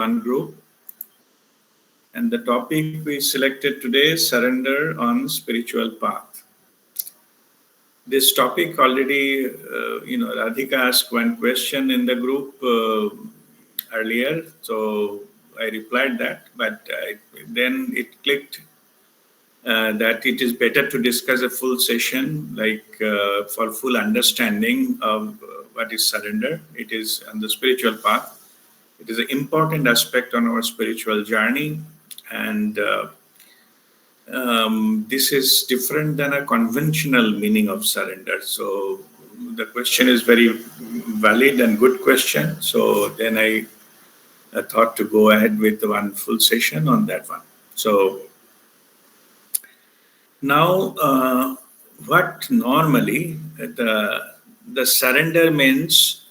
WeAreOne group. And the topic we selected today is surrender on spiritual path. This topic already, Radhika asked one question in the group earlier. So I replied that, but then it clicked that it is better to discuss a full session, for full understanding of what is surrender. It is on the spiritual path. It is an important aspect on our spiritual journey, and this is different than a conventional meaning of surrender. So the question is very valid and good question. So then I thought to go ahead with one full session on that one. So now, what normally the surrender means,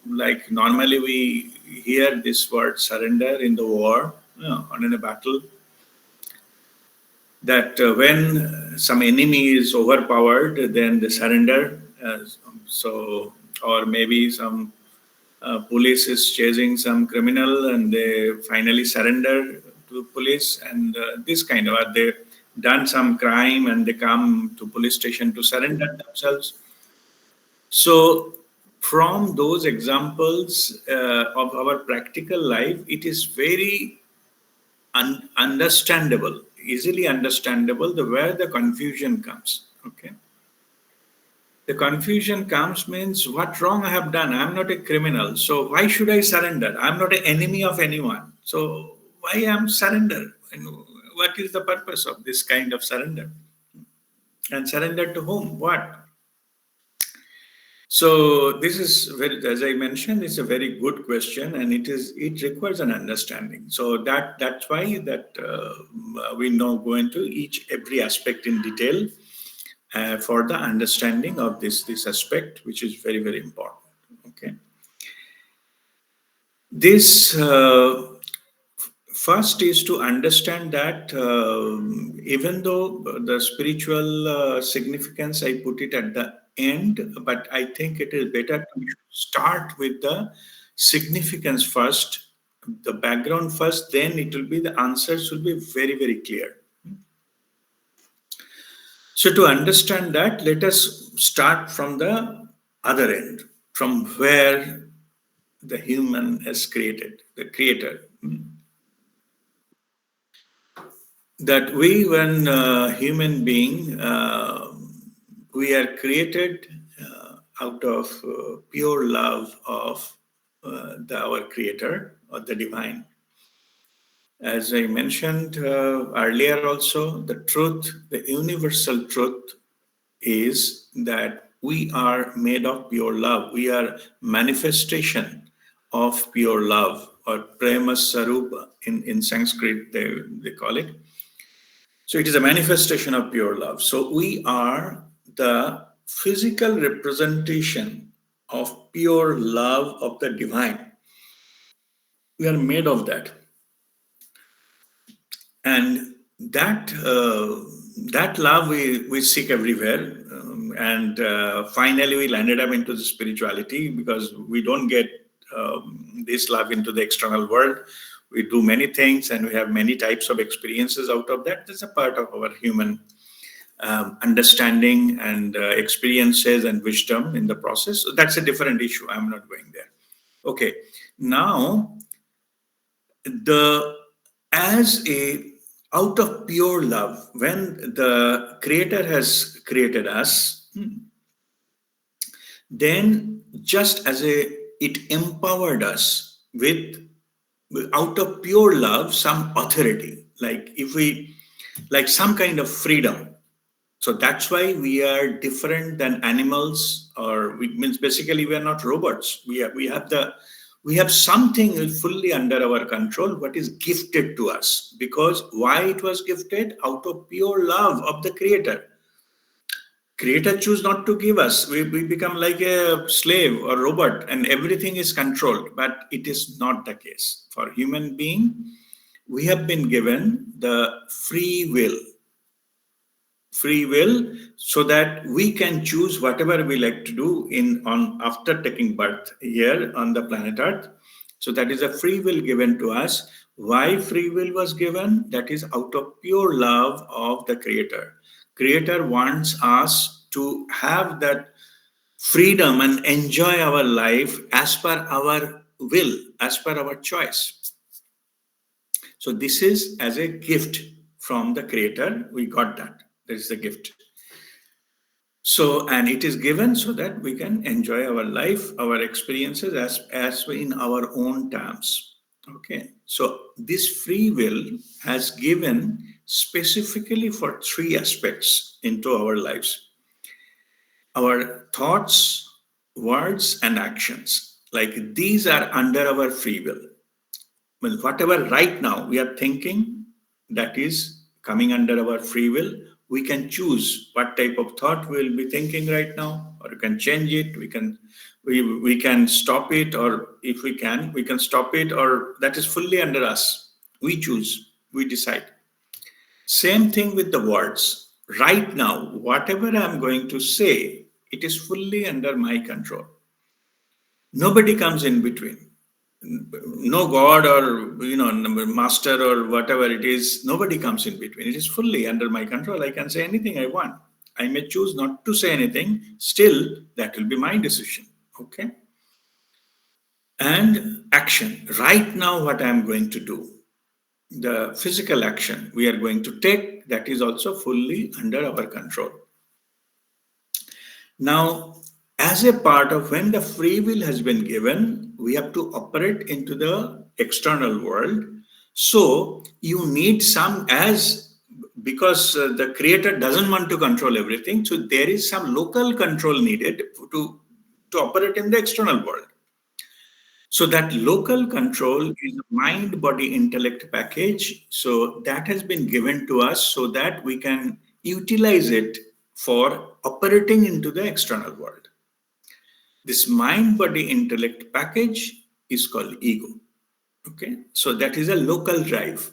like normally we hear this word surrender in the war, or in a battle, that when some enemy is overpowered, then they surrender. Or maybe some police is chasing some criminal and they finally surrender to police, and this kind of, they done some crime and they come to police station to surrender themselves. So from those examples of our practical life, it is very understandable, easily understandable, where the confusion comes. Okay, the confusion comes means, what wrong I have done? I am not a criminal, so why should I surrender? I am not an enemy of anyone, so why I am surrender? And what is the purpose of this kind of surrender? And surrender to whom? What? So this is very, as I mentioned, it's a very good question, and it requires an understanding. So that's why we now go into every aspect in detail for the understanding of this aspect, which is very, very important. Okay, this first is to understand that even though the spiritual significance, I put it at the end, but I think it is better to start with the significance first, the background first, then it will be, the answers will be very, very clear. So to understand that, let us start from the other end, from where the human is created, the creator. That we, when human being, we are created out of pure love of our creator, or the divine. As I mentioned earlier also, the truth, the universal truth is that we are made of pure love. We are manifestation of pure love, or prema sarupa in Sanskrit they call it. So it is a manifestation of pure love. So we are the physical representation of pure love of the divine. We are made of that. And that love we seek everywhere. And finally we landed up into the spirituality, because we don't get this love into the external world. We do many things and we have many types of experiences out of that. That's a part of our human understanding and experiences and wisdom in the process. So that's a different issue. I'm not going there. Okay. Now, out of pure love, when the Creator has created us, then just as it empowered us with, out of pure love, some authority, like some kind of freedom. So that's why we are different than animals, means basically we are not robots. We have something fully under our control, what is gifted to us. Because why it was gifted? Out of pure love of the Creator. Creator choose not to give us. We become like a slave or robot, and everything is controlled. But it is not the case. For human being, we have been given the free will, so that we can choose whatever we like to do after taking birth here on the planet Earth. So that is a free will given to us. Why free will was given? That is out of pure love of the Creator. Creator wants us to have that freedom and enjoy our life as per our will, as per our choice. So this is as a gift from the Creator. We got that. That is the gift. So, and it is given so that we can enjoy our life, our experiences as in our own terms. Okay. So this free will has given specifically for three aspects into our lives: our thoughts, words, and actions. Like these are under our free will. Well, whatever right now we are thinking, that is coming under our free will. We can choose what type of thought we will be thinking right now, or we can change it. We can stop it, or if we can stop it, or that is fully under us. We choose, we decide. Same thing with the words. Right now, whatever I'm going to say, it is fully under my control. Nobody comes in between. No God or master or whatever it is. Nobody comes in between. It is fully under my control. I can say anything I want. I may choose not to say anything. Still, that will be my decision. Okay. And action. Right now, what I am going to do, the physical action we are going to take, that is also fully under our control. Now, as a part of when the free will has been given, we have to operate into the external world. So you need some, as because the creator doesn't want to control everything, so there is some local control needed to operate in the external world. So that local control is a mind, body, intellect package. So that has been given to us so that we can utilize it for operating into the external world. This mind, body, intellect package is called ego. Okay, so that is a local drive.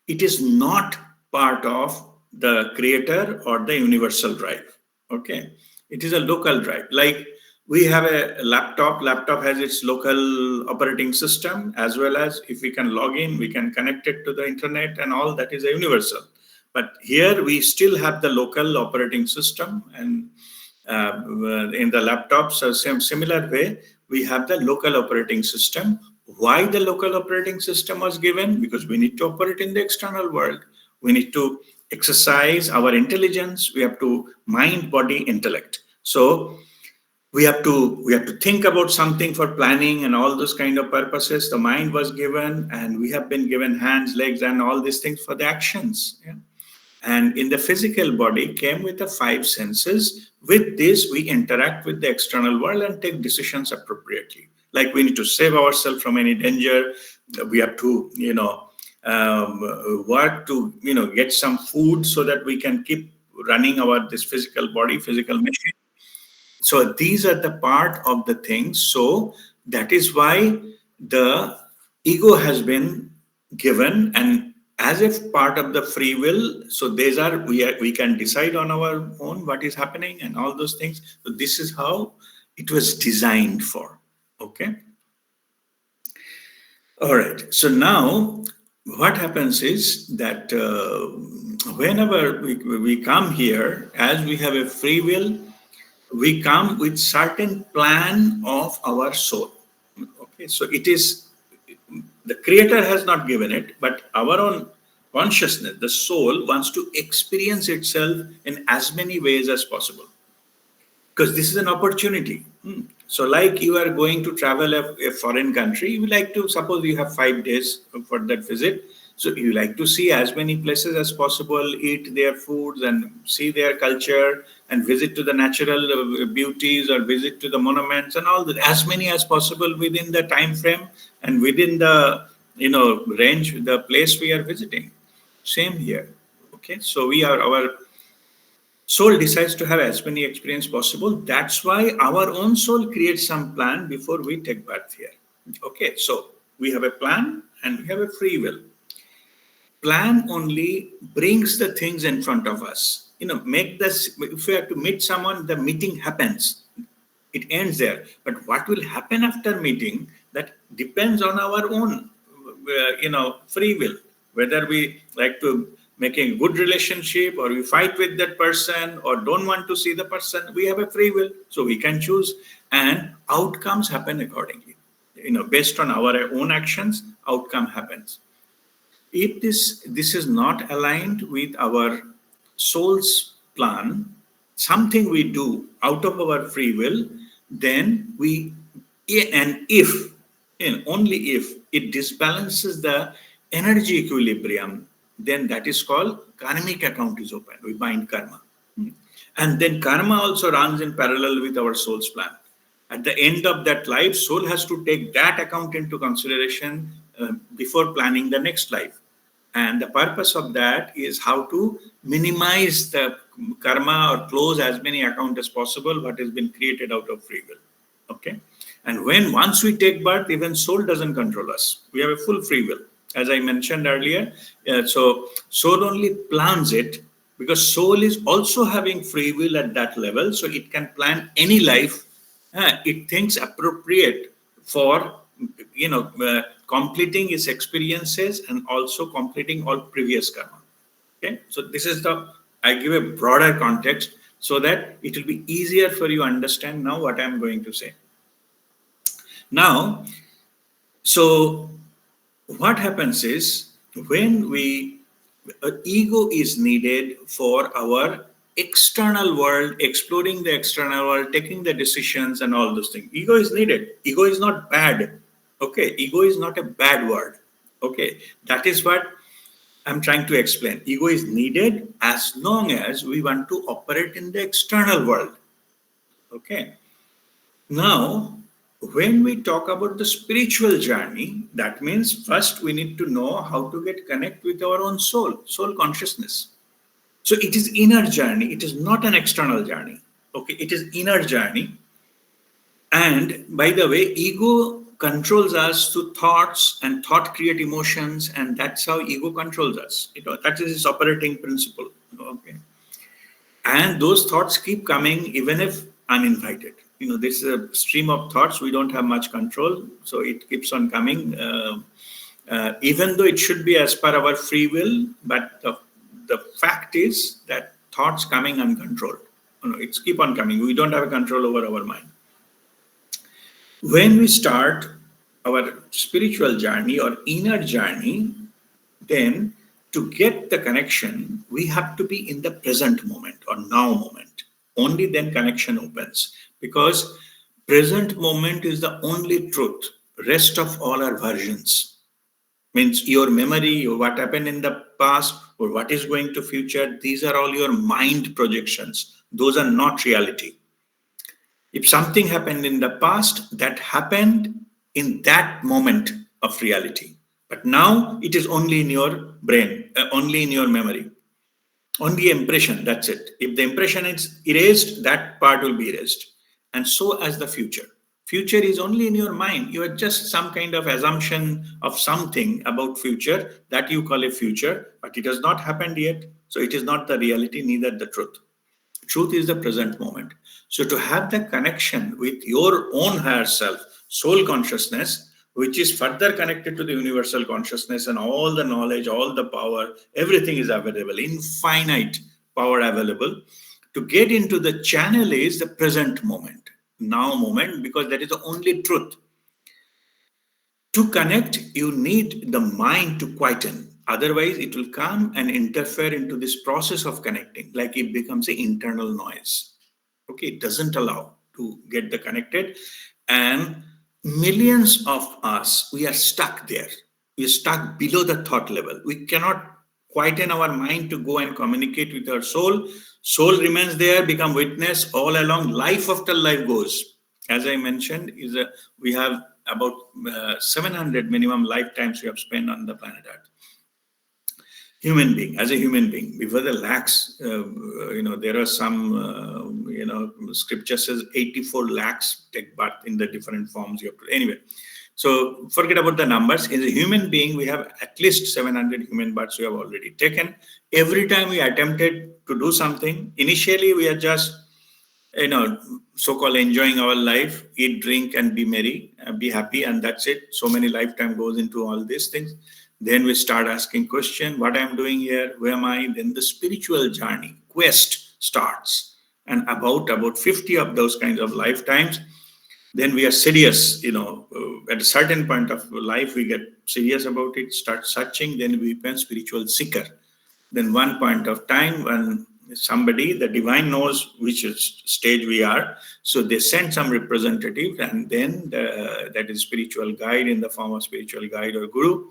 It is not part of the creator or the universal drive. Okay, it is a local drive. Like we have a laptop has its local operating system, as well as if we can log in, we can connect it to the internet and all. That is a universal. But here we still have the local operating system, and in the laptops, so similar way, we have the local operating system. Why the local operating system was given? Because we need to operate in the external world. We need to exercise our intelligence. We have to mind, body, intellect. So we have to think about something for planning and all those kind of purposes. The mind was given, and we have been given hands, legs, and all these things for the actions. Yeah? And in the physical body came with the five senses. With this, we interact with the external world and take decisions appropriately. Like we need to save ourselves from any danger. We have to, work to, get some food so that we can keep running this physical body, physical machine. So these are the part of the things. So that is why the ego has been given, and as if part of the free will. So these are we can decide on our own what is happening and all those things. So this is how it was designed for. Okay. All right. So now what happens is that whenever we come here, as we have a free will, we come with certain plan of our soul. Okay, so it is the creator has not given it, but our own consciousness, the soul, wants to experience itself in as many ways as possible, because this is an opportunity. So like you are going to travel a foreign country, you like to, suppose you have 5 days for that visit. So you like to see as many places as possible, eat their foods and see their culture, and visit to the natural beauties, or visit to the monuments and all that, as many as possible within the time frame and within the range, the place we are visiting. Same here. Okay, so our soul decides to have as many experience possible. That's why our own soul creates some plan before we take birth here. Okay, so we have a plan and we have a free will. Plan only brings the things in front of us. Make this, if we have to meet someone, the meeting happens. It ends there. But what will happen after meeting, that depends on our own, free will. Whether we like to make a good relationship, or we fight with that person, or don't want to see the person, we have a free will, so we can choose, and outcomes happen accordingly. Based on our own actions, outcome happens. If this is not aligned with our soul's plan, something we do out of our free will, then and if, and only if it disbalances the energy equilibrium, then that is called karmic account is open. We bind karma. And then karma also runs in parallel with our soul's plan. At the end of that life, soul has to take that account into consideration before planning the next life. And the purpose of that is how to minimize the karma or close as many accounts as possible what has been created out of free will. Okay? And once we take birth, even soul doesn't control us. We have a full free will. As I mentioned earlier, so soul only plans it, because soul is also having free will at that level, so it can plan any life it thinks appropriate for completing its experiences and also completing all previous karma. Okay, so this is I give a broader context so that it will be easier for you to understand now what I'm going to say. Now, so what happens is, when ego is needed for our external world, exploring the external world, taking the decisions and all those things. Ego is needed. Ego is not bad. Okay, ego is not a bad word. Okay, that is what I'm trying to explain. Ego is needed as long as we want to operate in the external world. Okay. Now, when we talk about the spiritual journey, that means first we need to know how to get connect with our own soul consciousness. So it is inner journey. It is not an external journey. Okay, it is inner journey. And by the way, ego controls us through thoughts, and thought create emotions, and that's how ego controls us. That is its operating principle. Okay, and those thoughts keep coming even if uninvited. This is a stream of thoughts. We don't have much control, so it keeps on coming. Even though it should be as per our free will, but the fact is that thoughts coming uncontrolled. It's keep on coming. We don't have control over our mind. When we start our spiritual journey or inner journey, then to get the connection, we have to be in the present moment or now moment. Only then connection opens, because present moment is the only truth. Rest of all are versions. Means your memory, or what happened in the past, or what is going to future, these are all your mind projections. Those are not reality. If something happened in the past, that happened in that moment of reality. But now it is only in your brain, only in your memory. Only impression, that's it. If the impression is erased, that part will be erased. And so as the future. Future is only in your mind. You are just some kind of assumption of something about future that you call a future, but it has not happened yet. So it is not the reality, neither the truth. Truth is the present moment. So to have the connection with your own higher self, soul consciousness, which is further connected to the universal consciousness, and all the knowledge, all the power, everything is available, infinite power available. To get into the channel is the present moment, now moment, because that is the only truth. To connect, you need the mind to quieten. Otherwise, it will come and interfere into this process of connecting, like it becomes an internal noise. Okay, it doesn't allow to get the connected. And millions of us, we are stuck there. We are stuck below the thought level. We cannot quieten our mind to go and communicate with our soul. Soul remains there, become witness all along. Life after life goes. As I mentioned, we have about 700 minimum lifetimes we have spent on the planet Earth. Human being, as a human being, before the lakhs, there are some, scripture says 84 lakhs take birth in the different forms you have to. Anyway, so forget about the numbers. As a human being, we have at least 700 human births we have already taken. Every time we attempted to do something, initially we are just so-called enjoying our life, eat, drink, and be merry, be happy, and that's it. So many lifetime goes into all these things. Then we start asking question, what I'm doing here, who am I? Then the spiritual journey, quest starts. And about 50 of those kinds of lifetimes, then we are serious, at a certain point of life, we get serious about it, start searching, then we become spiritual seeker. Then one point of time when somebody, the divine knows which stage we are, so they send some representative, and then that is spiritual guide in the form of spiritual guide or guru.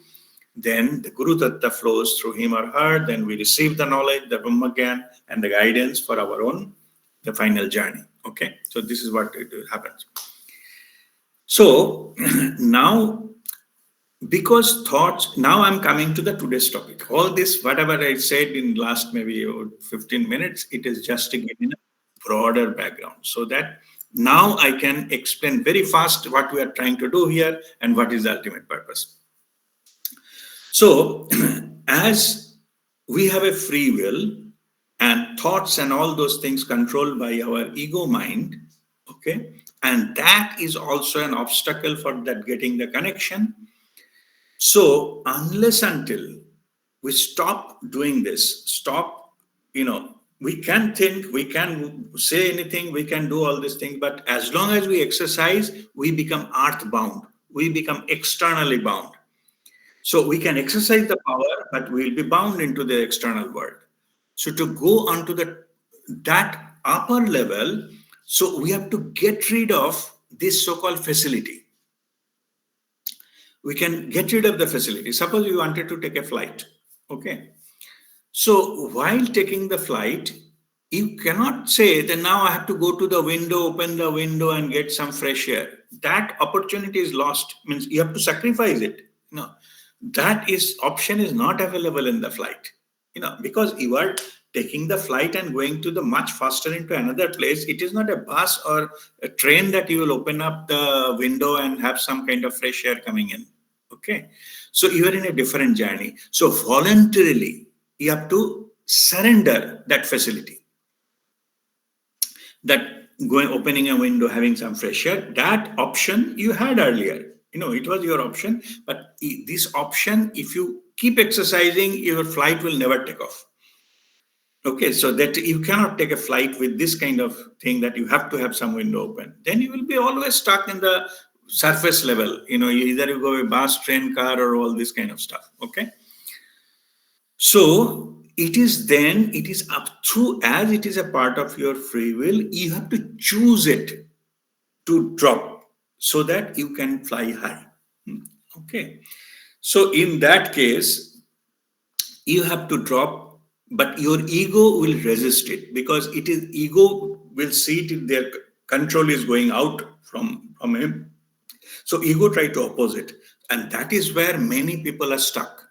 Then the Guru Tattva flows through him or her, then we receive the knowledge, the Brahma Gyan, and the guidance for our own, the final journey. Okay, so this is what it happens. So now, because thoughts, now I'm coming to the today's topic. All this, whatever I said in last maybe 15 minutes, it is just to give you a broader background so that now I can explain very fast what we are trying to do here and what is the ultimate purpose. So, as we have a free will and thoughts and all those things controlled by our ego mind, okay, and that is also an obstacle for that getting the connection. So, unless until we stop doing this, we can think, we can say anything, we can do all these things, but as long as we exercise, we become earth bound, we become externally bound. So we can exercise the power, but we'll be bound into the external world. So to go onto that upper level, so we have to get rid of this so-called facility. We can get rid of the facility. Suppose you wanted to take a flight, okay? So while taking the flight, you cannot say that now I have to go to the window, open the window and get some fresh air. That opportunity is lost, means you have to sacrifice it. No, that option is not available in the flight, because you are taking the flight and going to the much faster into another place. It is not a bus or a train that you will open up the window and have some kind of fresh air coming in. Okay, so you are in a different journey. So voluntarily you have to surrender that facility, that opening a window, having some fresh air. That option you had earlier, it was your option, but this option, if you keep exercising, your flight will never take off. Okay, so that you cannot take a flight with this kind of thing that you have to have some window open. Then you will be always stuck in the surface level. Either you go by bus, train, car, or all this kind of stuff. Okay. So it is up to, as it is a part of your free will, you have to choose it to drop so that you can fly high. Okay. So in that case, you have to drop, but your ego will resist it, because ego will see it, their control is going out from him. So ego try to oppose it. And that is where many people are stuck.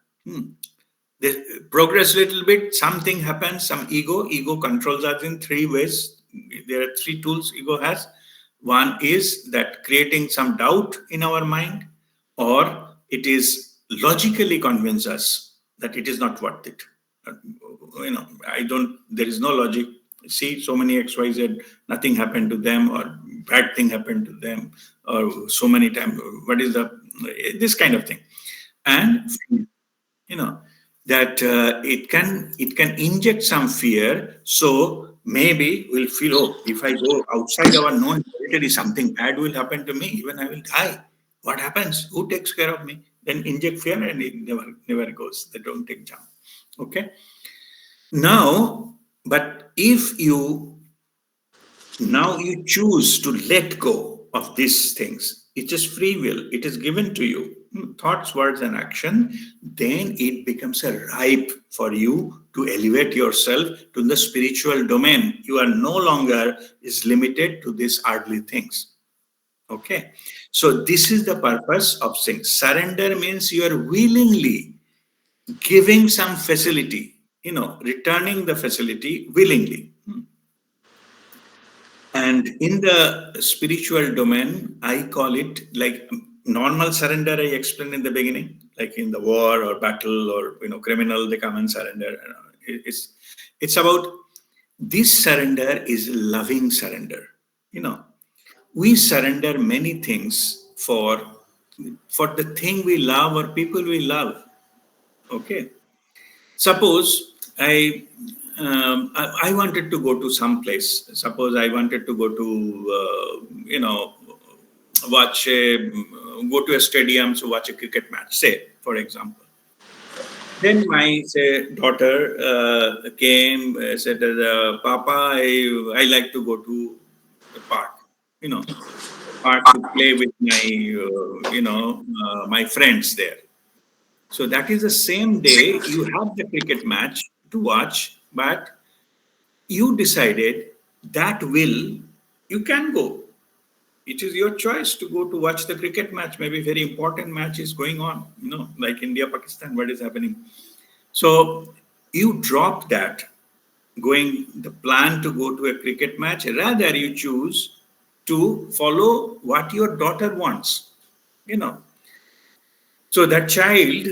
They progress a little bit, something happens, some ego controls us in three ways. There are three tools ego has. One is that creating some doubt in our mind, or it is logically convince us that it is not worth it. There is no logic. See, so many XYZ, nothing happened to them, or bad thing happened to them, or so many times, this kind of thing. And, that it can inject some fear. So maybe we'll feel, oh, if I go outside our known territory, something bad will happen to me, even I will die. What happens? Who takes care of me? Then inject fear, and it never goes. They don't take jump. Okay. Now, but if you choose to let go of these things, it is free will, it is given to you, thoughts, words, and action, then it becomes a ripe for you to elevate yourself to the spiritual domain. You are no longer is limited to these earthly things. Okay, so this is the purpose of saying surrender means you are willingly giving some facility, returning the facility willingly. And in the spiritual domain, I call it like normal surrender. I explained in the beginning, like in the war or battle or criminal, they come and surrender. It's about This surrender is loving surrender. You know, we surrender many things for the thing we love or people we love. Okay. Suppose I wanted to go to some place. Suppose I wanted to go to watch a go to a stadium to watch a cricket match. Say, for example. Then my say daughter came said, "Papa, I like to go to the park. You know, park to play with my my friends there." So that is the same day you have the cricket match to watch, but you decided that you can go. It is your choice to go to watch the cricket match. Maybe very important match is going on, like India, Pakistan, what is happening. So you drop that the plan to go to a cricket match. Rather, you choose to follow what your daughter wants, you know. So that child,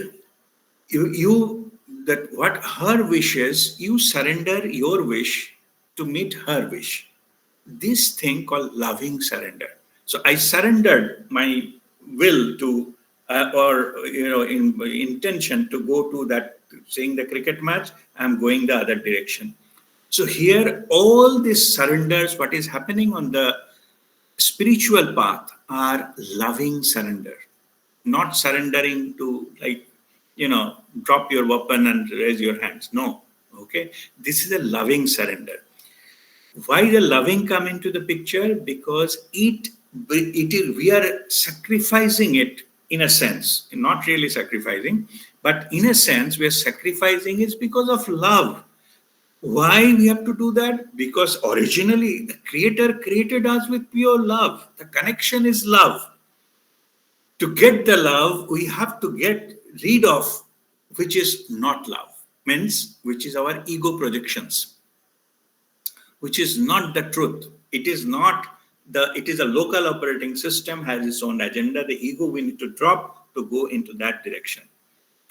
you that what her wishes, you surrender your wish to meet her wish. This thing called loving surrender. So I surrendered my will to or intention to go to that, seeing the cricket match. I'm going the other direction. So here all these surrenders, what is happening on the spiritual path, are loving surrender, not surrendering to, like, drop your weapon and raise your hands. No. Okay, this is a loving surrender. Why the loving come into the picture? Because it is, we are sacrificing it in a sense, not really sacrificing, but in a sense we are sacrificing it because of love. Why we have to do that? Because originally the creator created us with pure love. The connection is love. To get the love, we have to get rid of which is not love, means which is our ego projections, which is not the truth. It is not it is a local operating system, has its own agenda. The ego we need to drop to go into that direction.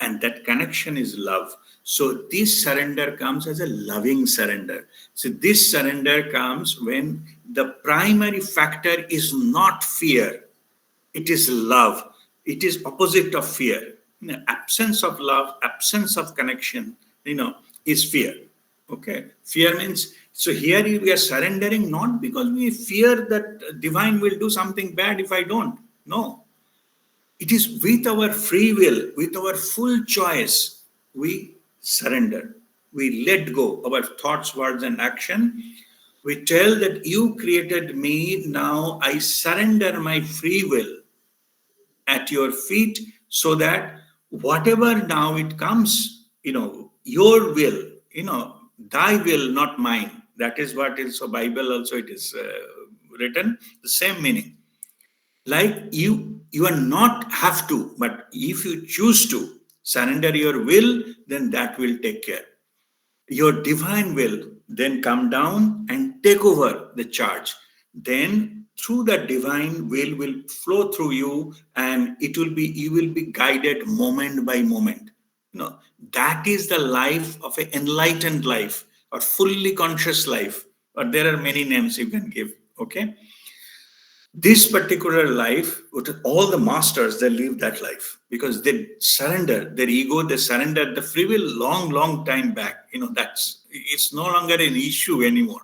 And that connection is love. So this surrender comes as a loving surrender. So this surrender comes when the primary factor is not fear, it is love. It is opposite of fear. Absence of love, absence of connection, is fear. Okay, fear means, so here we are surrendering not because we fear that divine will do something bad if I don't. No, it is with our free will, with our full choice, we surrender. We let go our thoughts, words, and action. We tell that you created me, now I surrender my free will at your feet, so that whatever now it comes, your will, thy will, not mine. That is what is, so Bible also it is written, the same meaning. Like you are not have to, but if you choose to surrender your will, then that will take care. Your divine will then come down and take over the charge. Then through that divine will flow through you, and you will be guided moment by moment. That is the life of an enlightened life, or fully conscious life, or there are many names you can give. Okay, this particular life, with all the masters, they live that life because they surrender their ego, they surrender the free will long time back. It's no longer an issue anymore.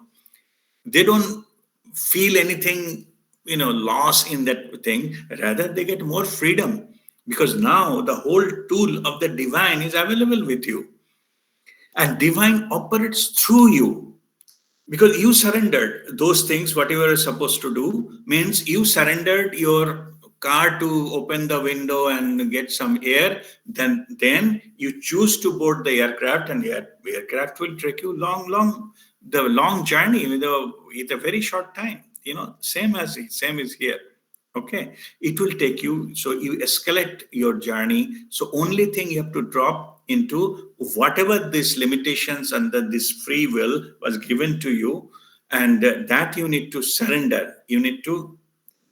They don't feel anything, loss in that thing. Rather, they get more freedom because now the whole tool of the divine is available with you, and divine operates through you. Because you surrendered those things, whatever you're supposed to do, means you surrendered your car to open the window and get some air. Then you choose to board the aircraft, and the aircraft will take you the long journey with a very short time. Same is here. Okay, it will take you, so you escalate your journey. So only thing you have to drop into whatever these limitations under this free will was given to you, and that you need to surrender, you need to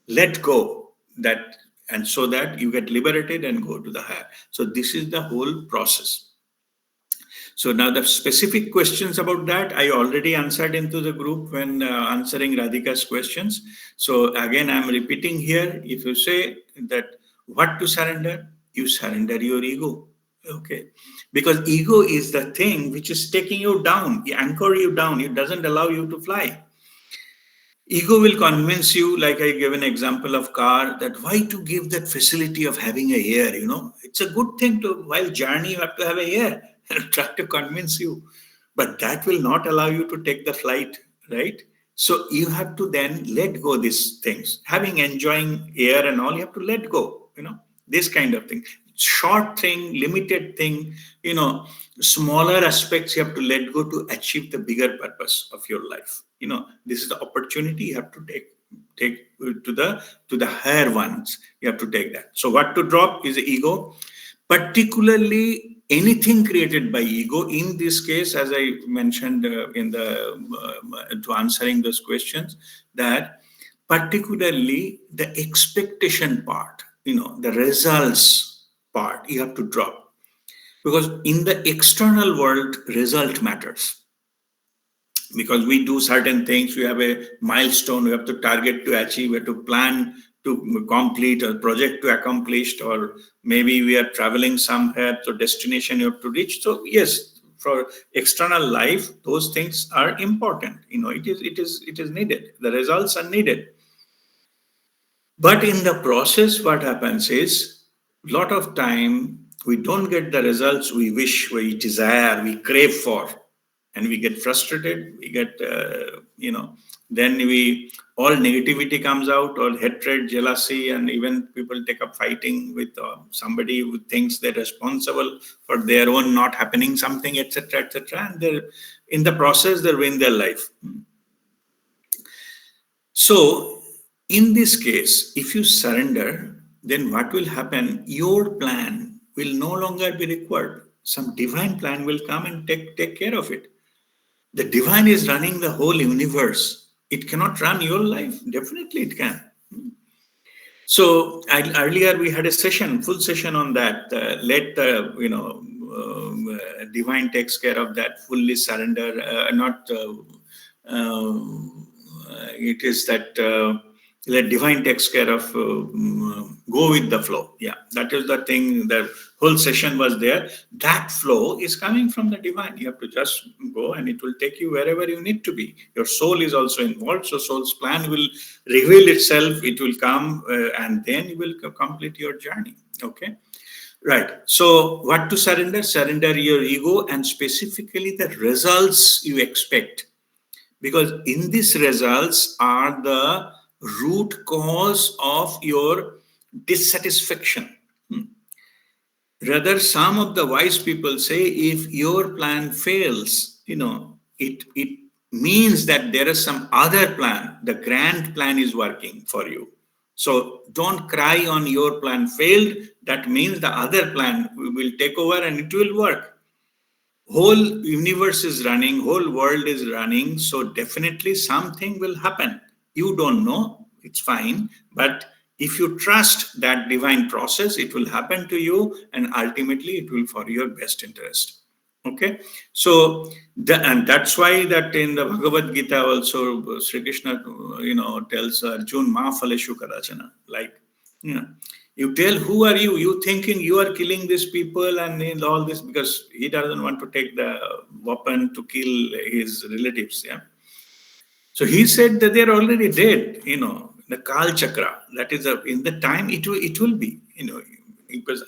let go that, and so that you get liberated and go to the higher. So this is the whole process. So now the specific questions about that, I already answered into the group when answering Radhika's questions. So again, I'm repeating here. If you say that what to surrender, you surrender your ego. Okay. Because ego is the thing which is taking you down, anchor you down. It doesn't allow you to fly. Ego will convince you, like I gave an example of car, that why to give that facility of having a air, it's a good thing to, while journey, you have to have a air. Try to convince you. But that will not allow you to take the flight, right? So you have to then let go these things. Having enjoying air and all, you have to let go, this kind of thing. Short thing, limited thing, smaller aspects you have to let go to achieve the bigger purpose of your life. This is the opportunity you have to take to the higher ones. You have to take that. So what to drop is the ego, particularly anything created by ego. In this case, as I mentioned to answering those questions, that particularly the expectation part, the results part, you have to drop, because in the external world, result matters. Because we do certain things, we have a milestone, we have to target to achieve, we have to plan to complete a project to accomplish, or maybe we are traveling somewhere, so destination you have to reach. So yes, for external life, those things are important. It is needed. The results are needed. But in the process, what happens is, a lot of time we don't get the results we wish, we desire, we crave for, and we get frustrated. We get, then all negativity comes out, all hatred, jealousy, and even people take up fighting with somebody who thinks they're responsible for their own not happening something, etc., etc. And in the process, they ruin their life. So, in this case, if you surrender, then what will happen? Your plan will no longer be required. Some divine plan will come and take care of it. The divine is running the whole universe. It cannot run your life. Definitely it can. So earlier we had a session, full session on that. Let divine takes care of that. Fully surrender. It is that let divine takes care of. Go with the flow. Yeah, that is the thing. The whole session was there. That flow is coming from the divine. You have to just go, and it will take you wherever you need to be. Your soul is also involved, so soul's plan will reveal itself. It will come, and then you will complete your journey. Okay, right. So, what to surrender? Surrender your ego, and specifically the results you expect, because in these results are the root cause of your dissatisfaction. Rather, some of the wise people say, if your plan fails, it means that there is some other plan. The grand plan is working for you. So don't cry on your plan failed. That means the other plan will take over and it will work. Whole universe is running, whole world is running. So definitely something will happen. You don't know, it's fine. But if you trust that divine process, it will happen to you, and ultimately it will for your best interest. Okay, so and that's why that in the Bhagavad Gita also Sri Krishna, tells Arjuna, "Ma phaleshu kadachana," like, you tell, who are you? You thinking you are killing these people and all this, because he doesn't want to take the weapon to kill his relatives. Yeah. So he said that they're already dead. The Kal Chakra. That is in the time it will be. Because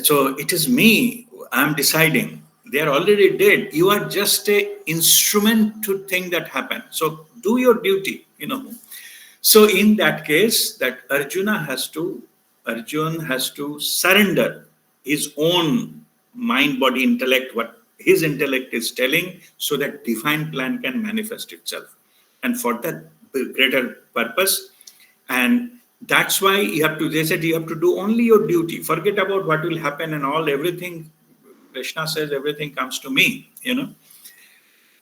so it is me. I'm deciding. They are already dead. You are just a instrument to think that happen. So do your duty. So in that case, that Arjuna has to surrender his own mind, body, intellect, what his intellect is telling, so that divine plan can manifest itself. And for that greater purpose, and that's why they said you have to do only your duty. Forget about what will happen and all, everything. Krishna says everything comes to me,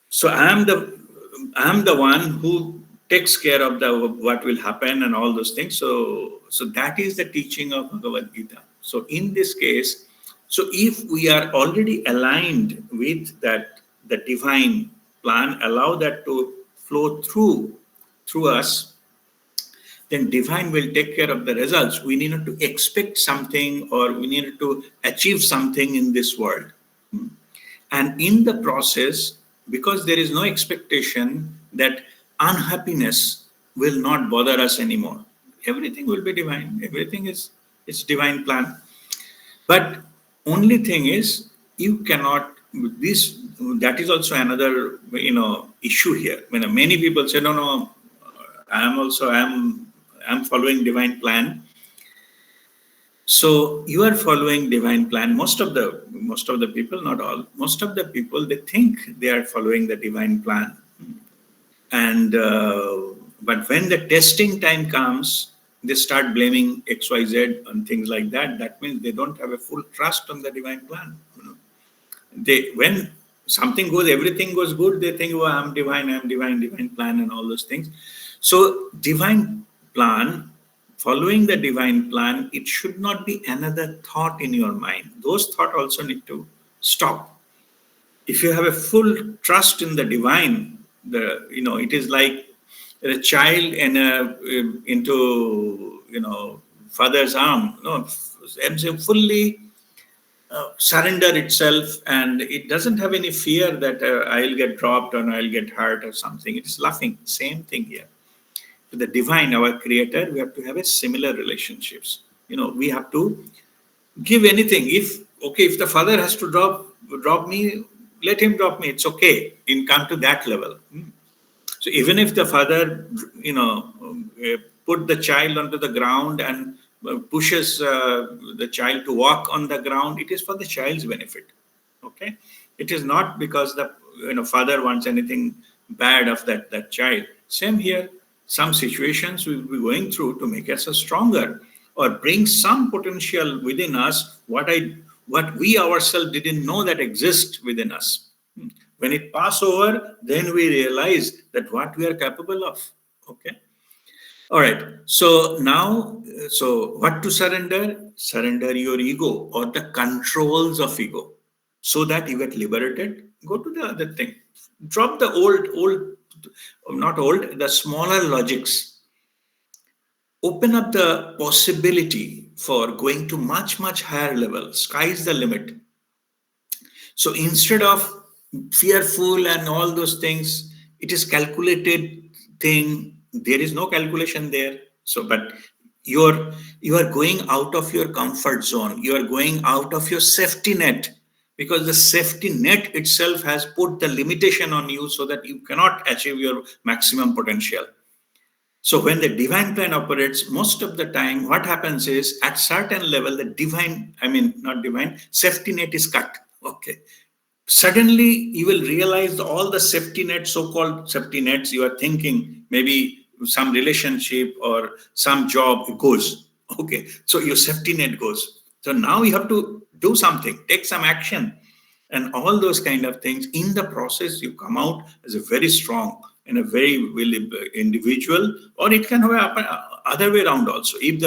So I am the one who takes care of what will happen and all those things. So that is the teaching of Bhagavad Gita. So in this case, So if we are already aligned with that, the divine plan, allow that to flow through us, then divine will take care of the results. We need to expect something, or we need to achieve something in this world. And in the process, because there is no expectation, that unhappiness will not bother us anymore. Everything will be divine. Everything is it's divine plan. But only thing is, you cannot this that is also another issue here. When many people say, no, I'm following divine plan. So you are following divine plan. Most of the people, not all, most of the people, they think they are following the divine plan. And but when the testing time comes, they start blaming XYZ and things like that. That means they don't have a full trust on the divine plan. They when something goes, everything goes good, they think, oh, I'm divine, divine plan, and all those things. So divine plan, following the divine plan, it should not be another thought in your mind. Those thoughts also need to stop. If you have a full trust in the divine, it is like a child into father's arm. No, fully surrender itself, and it doesn't have any fear that I'll get dropped or I'll get hurt or something. It is laughing. Same thing here. To the divine, our creator, we have to have a similar relationships. We have to give anything. If the father has to drop me, let him drop me. It's okay. In come to that level. So even if the father, put the child onto the ground and pushes the child to walk on the ground, it is for the child's benefit. Okay, it is not because the father wants anything bad of that child. Same here. Some situations we will be going through to make us stronger, or bring some potential within us, what we ourselves didn't know that exists within us. When it pass over, then we realize that what we are capable of. Okay. All right. So now, what to surrender? Surrender your ego or the controls of ego, so that you get liberated. Go to the other thing. Drop the not old, the smaller logics. Open up the possibility for going to much, much higher level. Sky's the limit. So instead of fearful and all those things, it is calculated thing. There is no calculation there. So, but you are going out of your comfort zone. You are going out of your safety net, because the safety net itself has put the limitation on you so that you cannot achieve your maximum potential. So when the divine plan operates, most of the time, what happens is at certain level, the divine, not divine, safety net is cut. Okay. Suddenly you will realize all the safety nets, so-called safety nets, you are thinking maybe some relationship or some job goes. Okay. So your safety net goes. So now you have to do something, take some action, and all those kind of things. In the process, you come out as a very strong and a very individual, or it can happen other way around also. If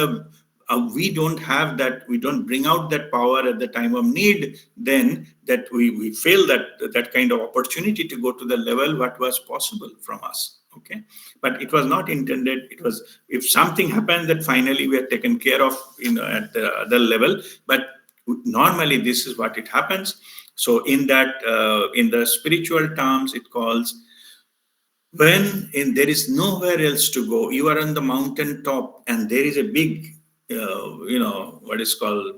we don't have that, we don't bring out that power at the time of need, then that we fail that kind of opportunity to go to the level what was possible from us. Okay, but it was not intended. It was, if something happened, that finally we are taken care of at the other level. But normally this is what it happens. So in the spiritual terms, it calls, there is nowhere else to go. You are on the mountain top, and there is a big, what is called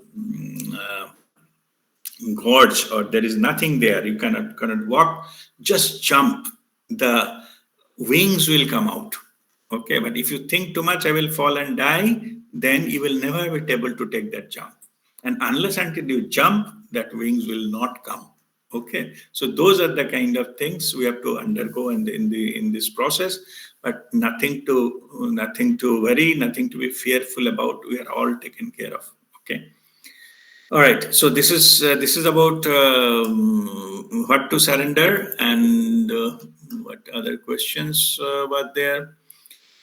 gorge, or there is nothing there. You cannot walk. Just jump. The wings will come out. Okay, but if you think too much, I will fall and die, then you will never be able to take that jump. And unless until you jump, that wings will not come. Okay, so those are the kind of things we have to undergo in this process, but nothing to worry, nothing to be fearful about. We are all taken care of. Okay. All right. So this is about what to surrender, and what other questions were there?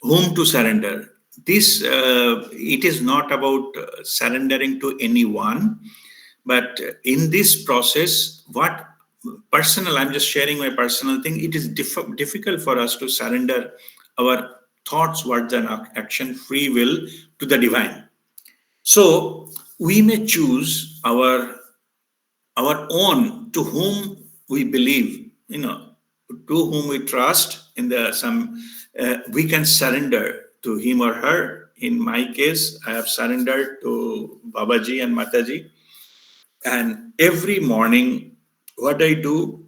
Whom to surrender? This it is not about surrendering to anyone, But in this process, what personal, I'm just sharing my personal thing, it is difficult for us to surrender our thoughts, words, and action, free will to the divine. So we may choose our own, to whom we believe, to whom we trust. In the some, we can surrender to him or her. In my case, I have surrendered to Babaji and Mataji, and every morning, what I do,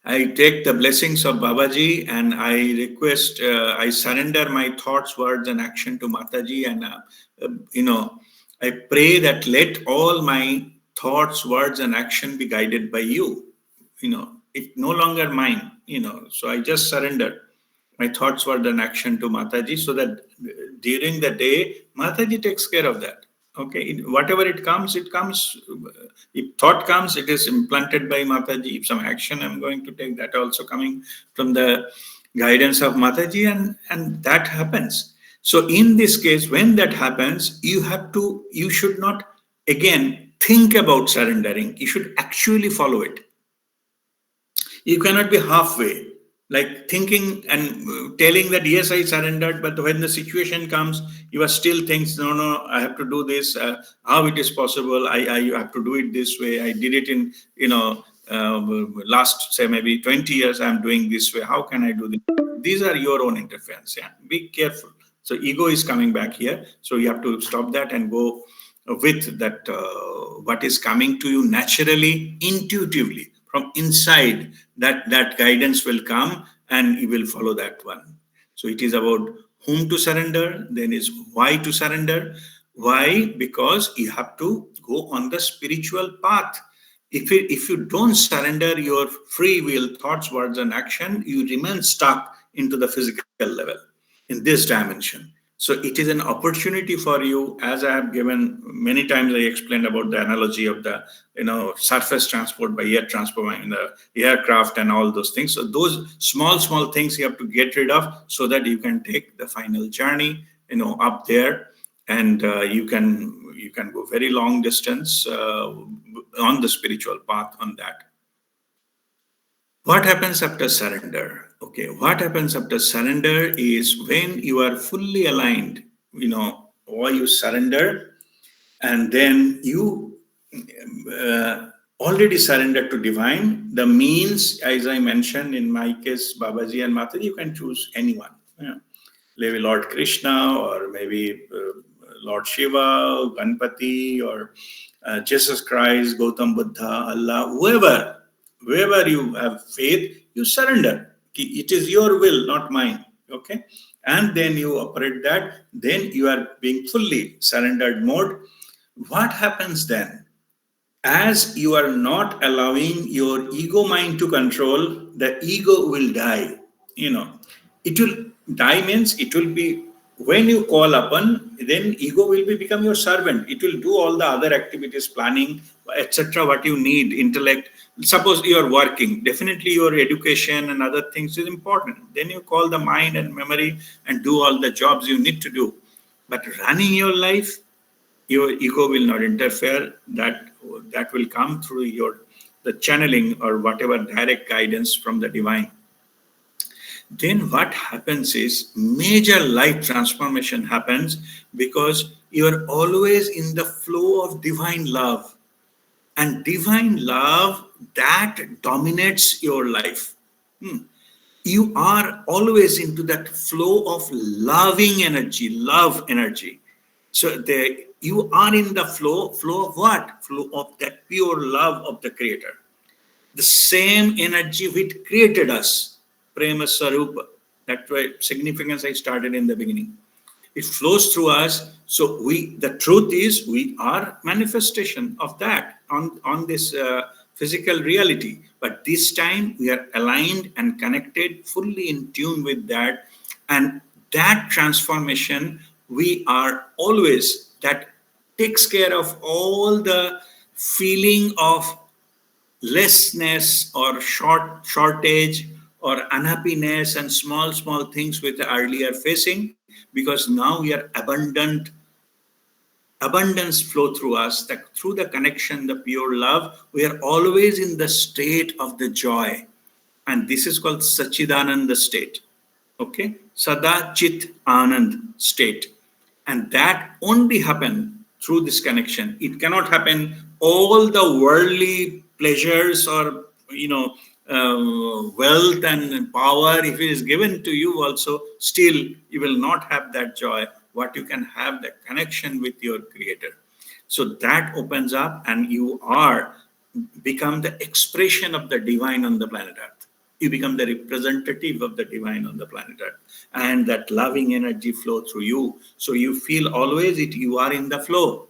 I take the blessings of Babaji and I request, I surrender my thoughts, words, and action to Mataji. And, you know, I pray that let all my thoughts, words, and action be guided by you. It no longer mine, So I just surrender my thoughts, words, and action to Mataji, so that during the day, Mataji takes care of that. Okay, whatever it comes, it comes. If thought comes, it is implanted by Mataji. If some action I'm going to take, that also coming from the guidance of Mataji, and that happens. So in this case, when that happens, you should not again think about surrendering. You should actually follow it. You cannot be halfway, like thinking and telling that yes, I surrendered, but when the situation comes, you are still thinking, no, no, I have to do this. How it is possible? I have to do it this way. I did it in last, say, maybe 20 years. I'm doing this way. How can I do this? These are your own interference. Yeah, be careful. So ego is coming back here. So you have to stop that and go with that. What is coming to you naturally, intuitively from inside, that guidance will come and you will follow that one. So it is about whom to surrender, then is why to surrender. Why? Because you have to go on the spiritual path. If you don't surrender your free will, thoughts, words, and action, you remain stuck into the physical level in this dimension. So it is an opportunity for you, as I have given many times. I explained about the analogy of the surface transport by air transport in the aircraft and all those things. So those small things you have to get rid of, so that you can take the final journey up there, and you can go very long distance on the spiritual path on that. What happens after surrender? Okay, what happens after surrender is when you are fully aligned, or you surrender, and then you already surrendered to divine. The means, as I mentioned, in my case, Babaji and Mataji, you can choose anyone. Maybe Lord Krishna, or maybe Lord Shiva, Ganpati, or Jesus Christ, Gautam Buddha, Allah, whoever you have faith, you surrender. It is your will, not mine. Okay, and then you operate that. Then you are being fully surrendered mode. What happens then? As you are not allowing your ego mind to control, the ego will die. It will die means it will be, when you call upon, then ego will become your servant. It will do all the other activities, planning, etc. What you need, intellect. Suppose you are working, definitely your education and other things is important. Then you call the mind and memory and do all the jobs you need to do. But running your life, your ego will not interfere. That will come through the channeling or whatever direct guidance from the divine. Then what happens is major life transformation happens, because you are always in the flow of divine love, and divine love that dominates your life. You are always into that flow of loving energy, love energy. So you are in the flow of what? Flow of that pure love of the Creator. The same energy which created us, Prema Sarupa. That's why significance I started in the beginning. It flows through us. So the truth is, we are manifestation of that on this physical reality. But this time we are aligned and connected, fully in tune with that. And that transformation, we are always, that takes care of all the feeling of lessness or shortage or unhappiness and small things with the earlier facing, because now we are abundance flow through us, that through the connection, the pure love, we are always in the state of the joy. And this is called Sachidananda state. Okay? Sada Chit Anand state. And that only happen through this connection. It cannot happen all the worldly pleasures or, wealth and power, if it is given to you also, still you will not have that joy. What you can have, the connection with your creator. So that opens up, and you are become the expression of the divine on the planet Earth. You become the representative of the divine on the planet Earth, and that loving energy flow through you. So you feel always it. You are in the flow.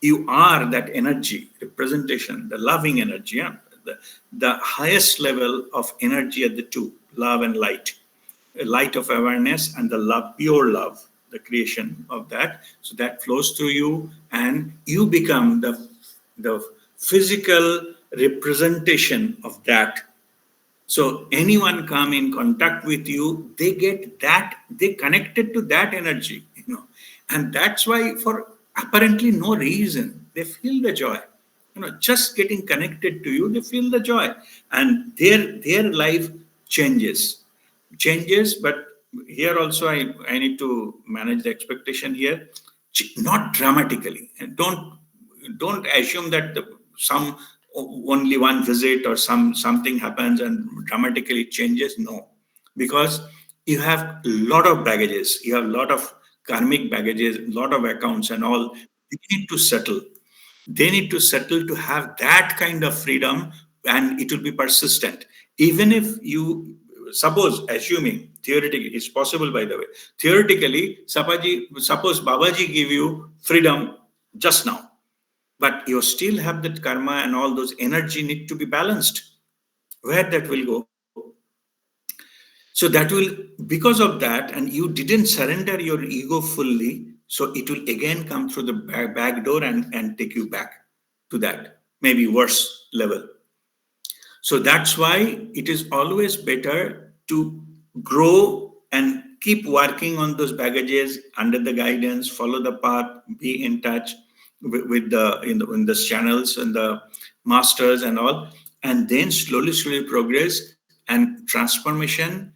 You are that energy representation, the loving energy, yeah? The highest level of energy at the two, love and light, a light of awareness and the love, pure love, the creation of that. So that flows through you, and you become the physical representation of that. So anyone come in contact with you, they get that, they connected to that energy, and that's why for apparently no reason, they feel the joy. Just getting connected to you, they feel the joy, and their life changes. But here also, I need to manage the expectation here, not dramatically, and don't assume that some only one visit or something happens and dramatically changes. No, because you have a lot of baggages, you have a lot of karmic baggages, a lot of accounts and all. You need to settle. They need to settle to have that kind of freedom, and it will be persistent. Even if you suppose, assuming theoretically, it's possible by the way, theoretically, suppose Babaji give you freedom just now, but you still have that karma and all those energy need to be balanced. Where that will go? So that will, because of that, and you didn't surrender your ego fully, so it will again come through the back door and take you back to that maybe worse level. So that's why it is always better to grow and keep working on those baggages under the guidance, follow the path, be in touch with the channels and the masters and all, and then slowly progress and transformation.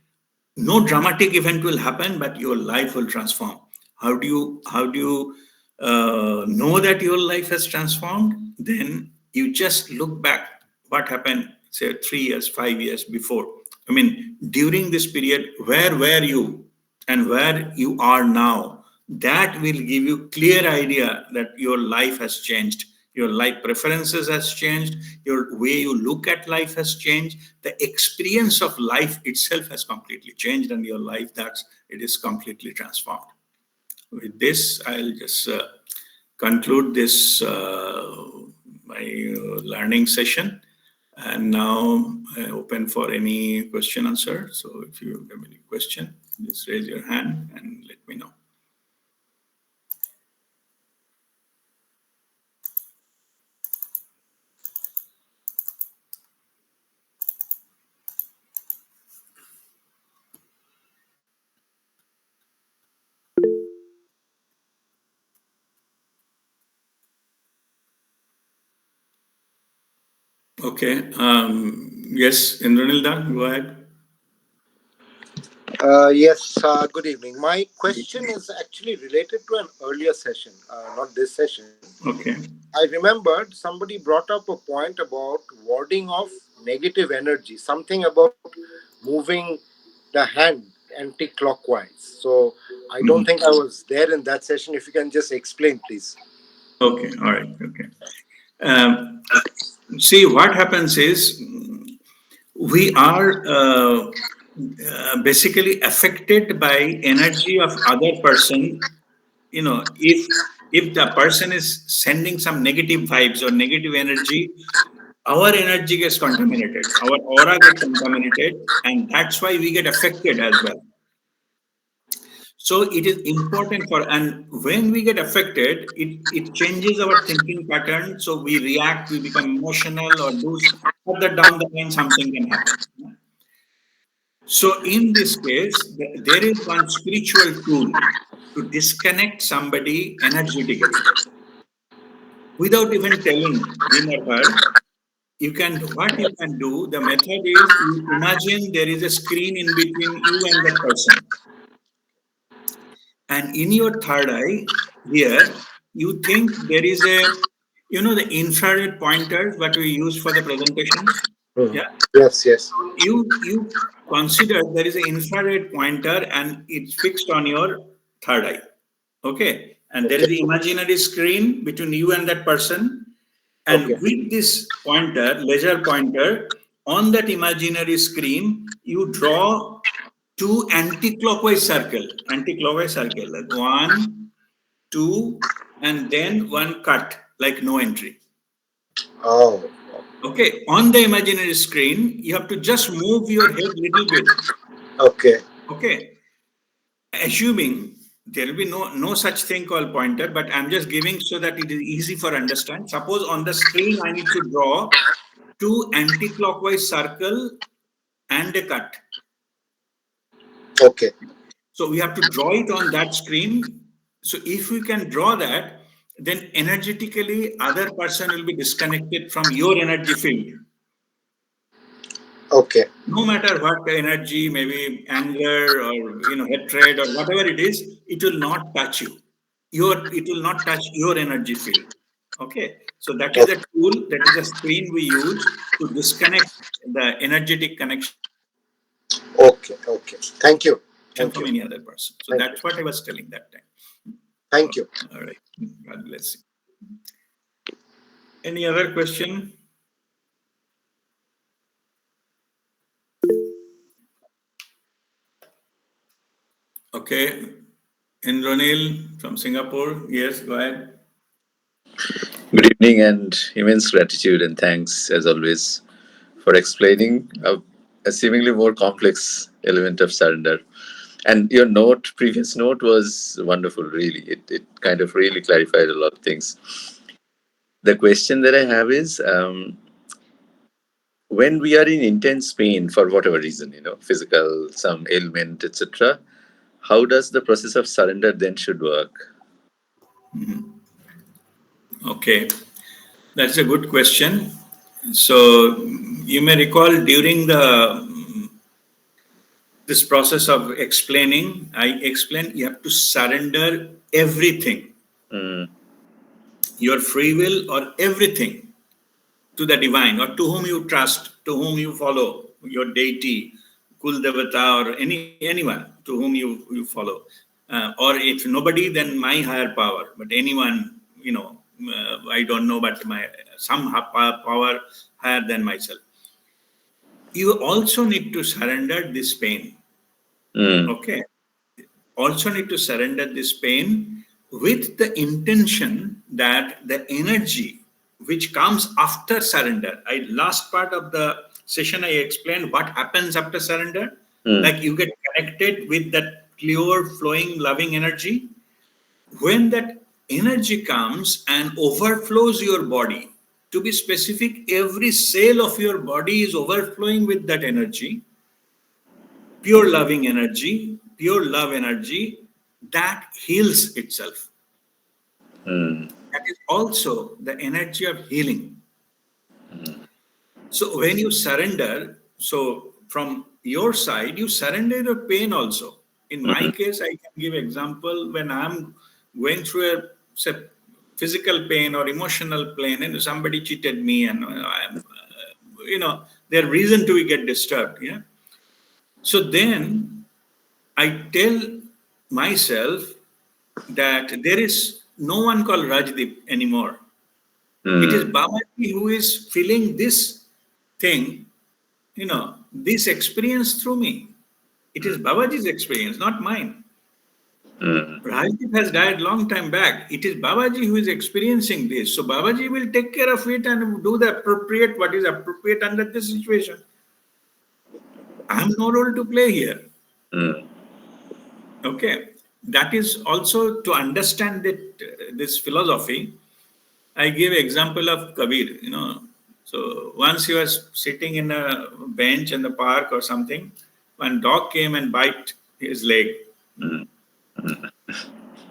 No dramatic event will happen, but your life will transform. How do you know that your life has transformed? Then you just look back what happened, say 3 years, 5 years before. I mean, during this period, where were you and where you are now? That will give you clear idea that your life has changed, your life preferences has changed, your way you look at life has changed, the experience of life itself has completely changed, and your life, that's it is completely transformed. With this, I'll just conclude this my learning session, and now I open for any question answer. So if you have any question, just raise your hand and let me know. Okay. Yes, Indranilda, go ahead. Yes, good evening. My question is actually related to an earlier session, not this session. Okay. I remembered somebody brought up a point about warding off negative energy, something about moving the hand anti-clockwise. So I don't Mhm. think I was there in that session. If you can just explain, please. Okay. All right. Okay. Um, See, what happens is we are basically affected by energy of other person. If the person is sending some negative vibes or negative energy, our energy gets contaminated, our aura gets contaminated, and that's why we get affected as well. So it is important for, and when we get affected, it changes our thinking pattern. So we react, we become emotional, or do further down the line something can happen. So in this case, there is one spiritual tool to disconnect somebody energetically. without even telling him or her. What you can do, the method is, you imagine there is a screen in between you and that person, and in your third eye here, you think there is a, the infrared pointers what we use for the presentations. Hmm. Yeah, Yes, yes. you consider there is an infrared pointer and it's fixed on your third eye. Okay, and there is Okay, the imaginary screen between you and that person, okay, and with this pointer, laser pointer, on that imaginary screen, you draw two anti-clockwise circle, like one, two, and then one cut, like no entry. oh, Okay, on the imaginary screen, you have to just move your head little bit. okay, Okay, assuming there will be no such thing called pointer, but I'm just giving so that it is easy for understand. Suppose on the screen I need to draw two anti-clockwise circle and a cut. okay, So we have to draw it on that screen. So if we can draw that, then energetically other person will be disconnected from your energy field. okay, No matter what the energy, maybe anger or hatred or whatever it is, it will not touch you. It will not touch your energy field. Okay. So that is a tool, that is a screen we use to disconnect the energetic connection from any other person. okay, okay. Thank you, So thank that's you, what I was telling that thank time. you, Oh, thank you. all right. God bless you. Any other question? Okay. Indranil from Singapore. Yes, go ahead. Good evening and immense gratitude and thanks, as always, for explaining a seemingly more complex element of surrender. And your previous note was wonderful, really. It kind of really clarified a lot of things. The question that I have is when we are in intense pain for whatever reason, physical, some ailment, etc., how does the process of surrender then should work? Okay. That's a good question. So you may recall during the this process of explaining, I explained you have to surrender everything, Mm, your free will or everything, to the divine or to whom you trust, to whom you follow, your deity, Kul Devata, or anyone to whom you follow. Or if nobody, then my higher power, but anyone, I don't know, but some power higher than myself. You also need to surrender this pain. mm, Okay. Also need to surrender this pain with the intention that the energy which comes after surrender. Last part of the session I explained what happens after surrender. mm, Like you get connected with that clear flowing loving energy. When that energy comes and overflows your body, to be specific, every cell of your body is overflowing with that energy, pure loving energy, pure love energy that heals itself. mm, That is also the energy of healing. So when you surrender, so from your side, you surrender your pain also. In my mm, case, I can give example when I'm going through a say, physical pain or emotional pain, and somebody cheated me, and their reason to get disturbed. Yeah. So then I tell myself that there is no one called Rajdeep anymore. It is mm, Babaji who is feeling this thing, this experience through me. It is Babaji's experience, not mine. mm, Rajdeep has died long time back. It is Babaji who is experiencing this. So Babaji will take care of it and do the appropriate, what is appropriate under this situation. I have no role to play here. mm, Okay. That is also to understand that this philosophy. I give example of Kabir, So once he was sitting in a bench in the park or something, one dog came and bite his leg. mm.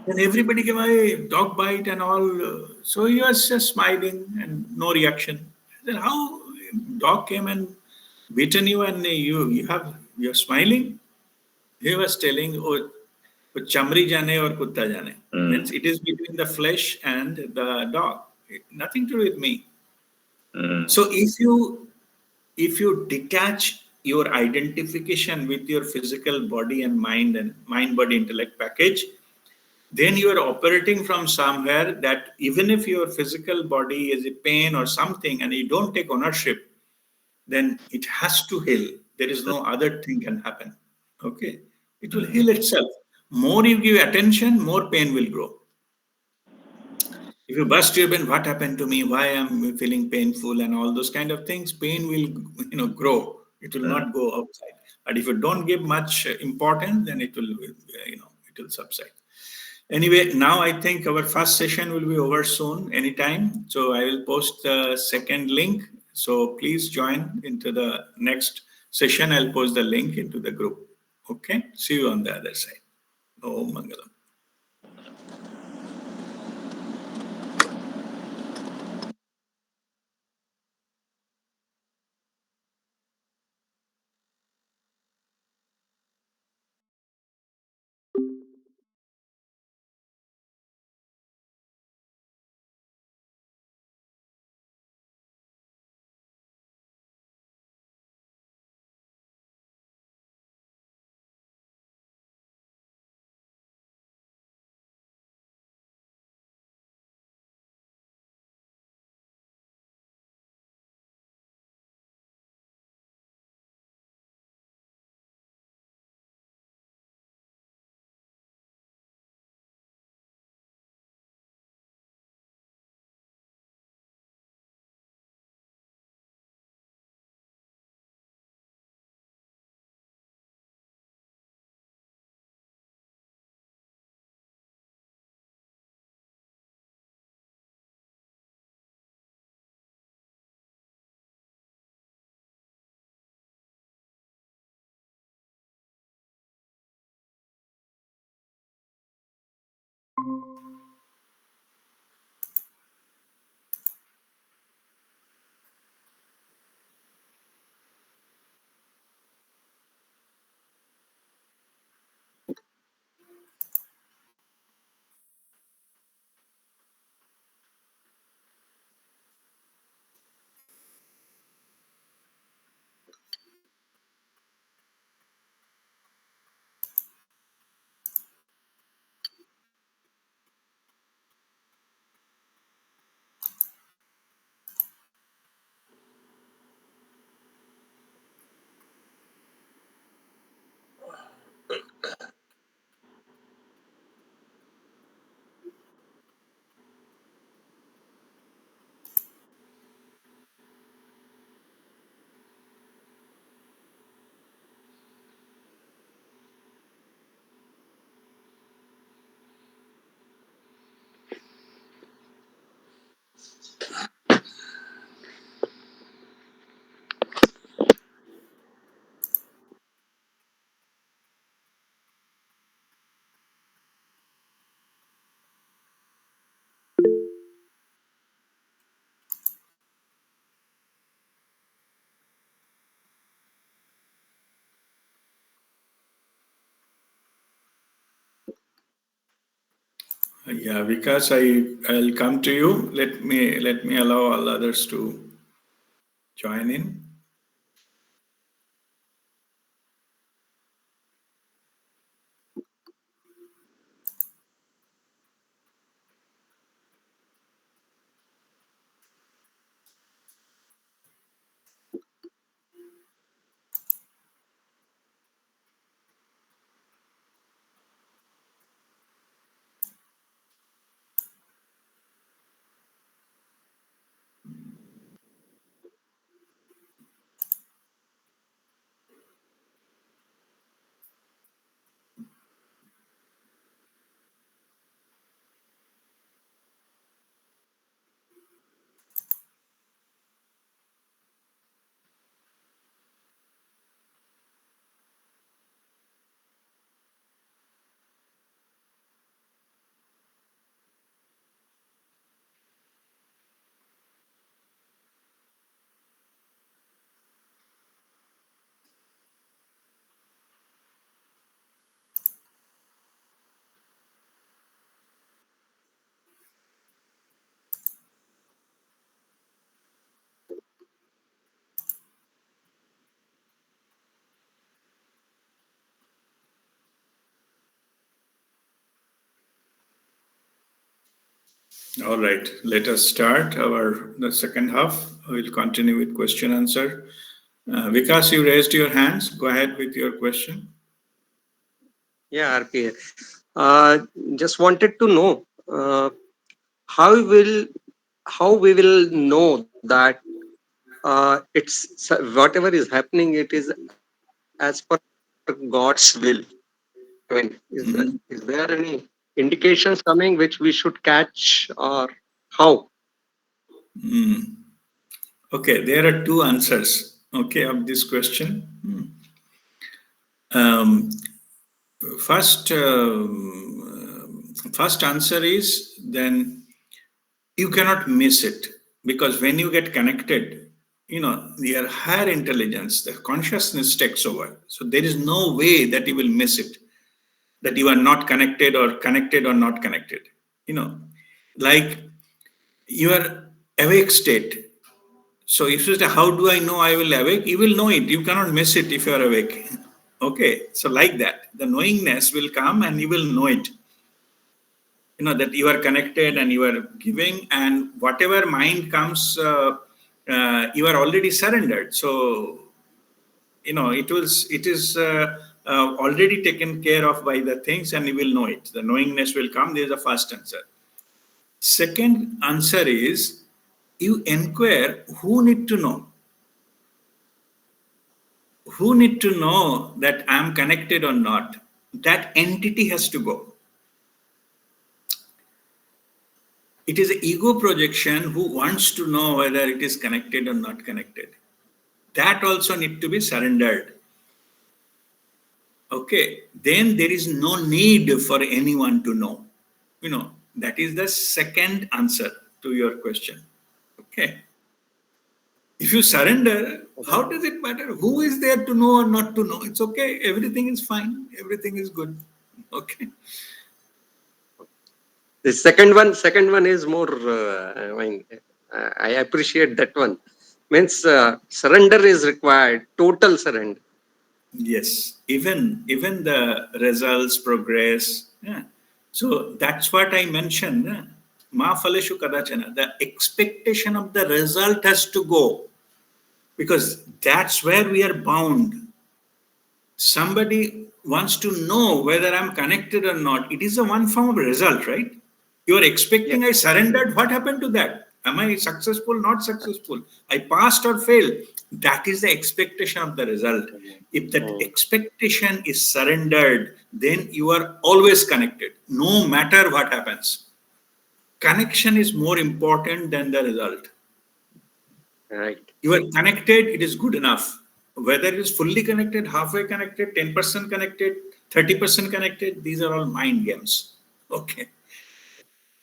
Then everybody gave a dog bite and all. So he was just smiling and no reaction. Then how dog came and bitten you and you're smiling? He was telling, oh, कुछ चमड़ी जाने और कुत्ता जाने. Means it is between the flesh and the dog. Nothing to do with me. So if you detach your identification with your physical body and mind body intellect package, then you are operating from somewhere that even if your physical body is a pain or something and you don't take ownership, then it has to heal. There is no other thing can happen. Okay, it will heal itself. More you give attention, more pain will grow. If you bust your brain, what happened to me? Why am I feeling painful and all those kind of things? Pain will grow. It will not go outside. But if you don't give much importance, then it will subside. Anyway, now I think our first session will be over soon, anytime. So I will post the second link. So please join into the next session. I'll post the link into the group. Okay. See you on the other side. Om Mangalam. Yeah, because I'll come to you. Let me allow all others to join in. All right, let us start the second half. We'll continue with question answer. Vikas, you raised your hands. Go ahead with your question. Yeah, RPA. Just wanted to know how will how we will know that whatever is happening, it is as per God's will. I mean, is there Mhm. any indications coming which we should catch, or how? Mm. Okay, there are two answers. Okay, of this question. Um, first, first answer is then you cannot miss it because when you get connected, your higher intelligence, the consciousness takes over. So there is no way that you will miss it, that you are not connected or not connected. You know, like your awake state. So if you say, how do I know I will awake? You will know it. You cannot miss it if you are awake. Okay. So like that, the knowingness will come and you will know it. That you are connected and you are giving, and whatever mind comes, you are already surrendered. So it is already taken care of by the things, and you will know it. The knowingness will come. There is the first answer. Second answer is you inquire who need to know. Who need to know that I'm connected or not? That entity has to go. It is an ego projection who wants to know whether it is connected or not connected. That also need to be surrendered. Okay, then there is no need for anyone to know. That is the second answer to your question. Okay. If you surrender, how does it matter? Who is there to know or not to know? It's okay. Everything is fine. Everything is good. Okay. The second one is more. I mean, I appreciate that one. Means surrender is required. Total surrender. Yes, even the results progress. Yeah. So that's what I mentioned. Ma phaleshu kadachana. The expectation of the result has to go because that's where we are bound. Somebody wants to know whether I'm connected or not. It is a one form of result, right? You are expecting I Yes. surrendered. What happened to that? Am I successful, not successful? I passed or failed. That is the expectation of the result. If that Mm. expectation is surrendered, then you are always connected, no matter what happens. Connection is more important than the result. Right. You are connected, it is good enough. Whether it is fully connected, halfway connected, 10% connected, 30% connected, these are all mind games. Okay.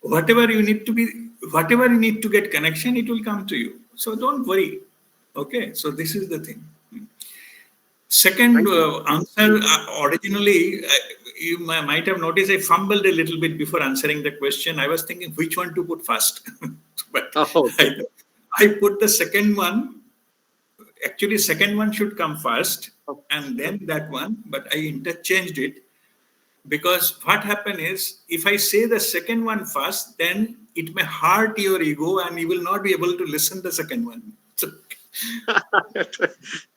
Whatever you need to get connection, it will come to you. So don't worry. Okay. So this is the thing. Second Thank you. answer, originally, might have noticed I fumbled a little bit before answering the question. I was thinking which one to put first. But Oh, okay. I put the second one. Actually, second one should come first and then that one, but I interchanged it because what happened is if I say the second one first, then it may hurt your ego and you will not be able to listen the second one. So,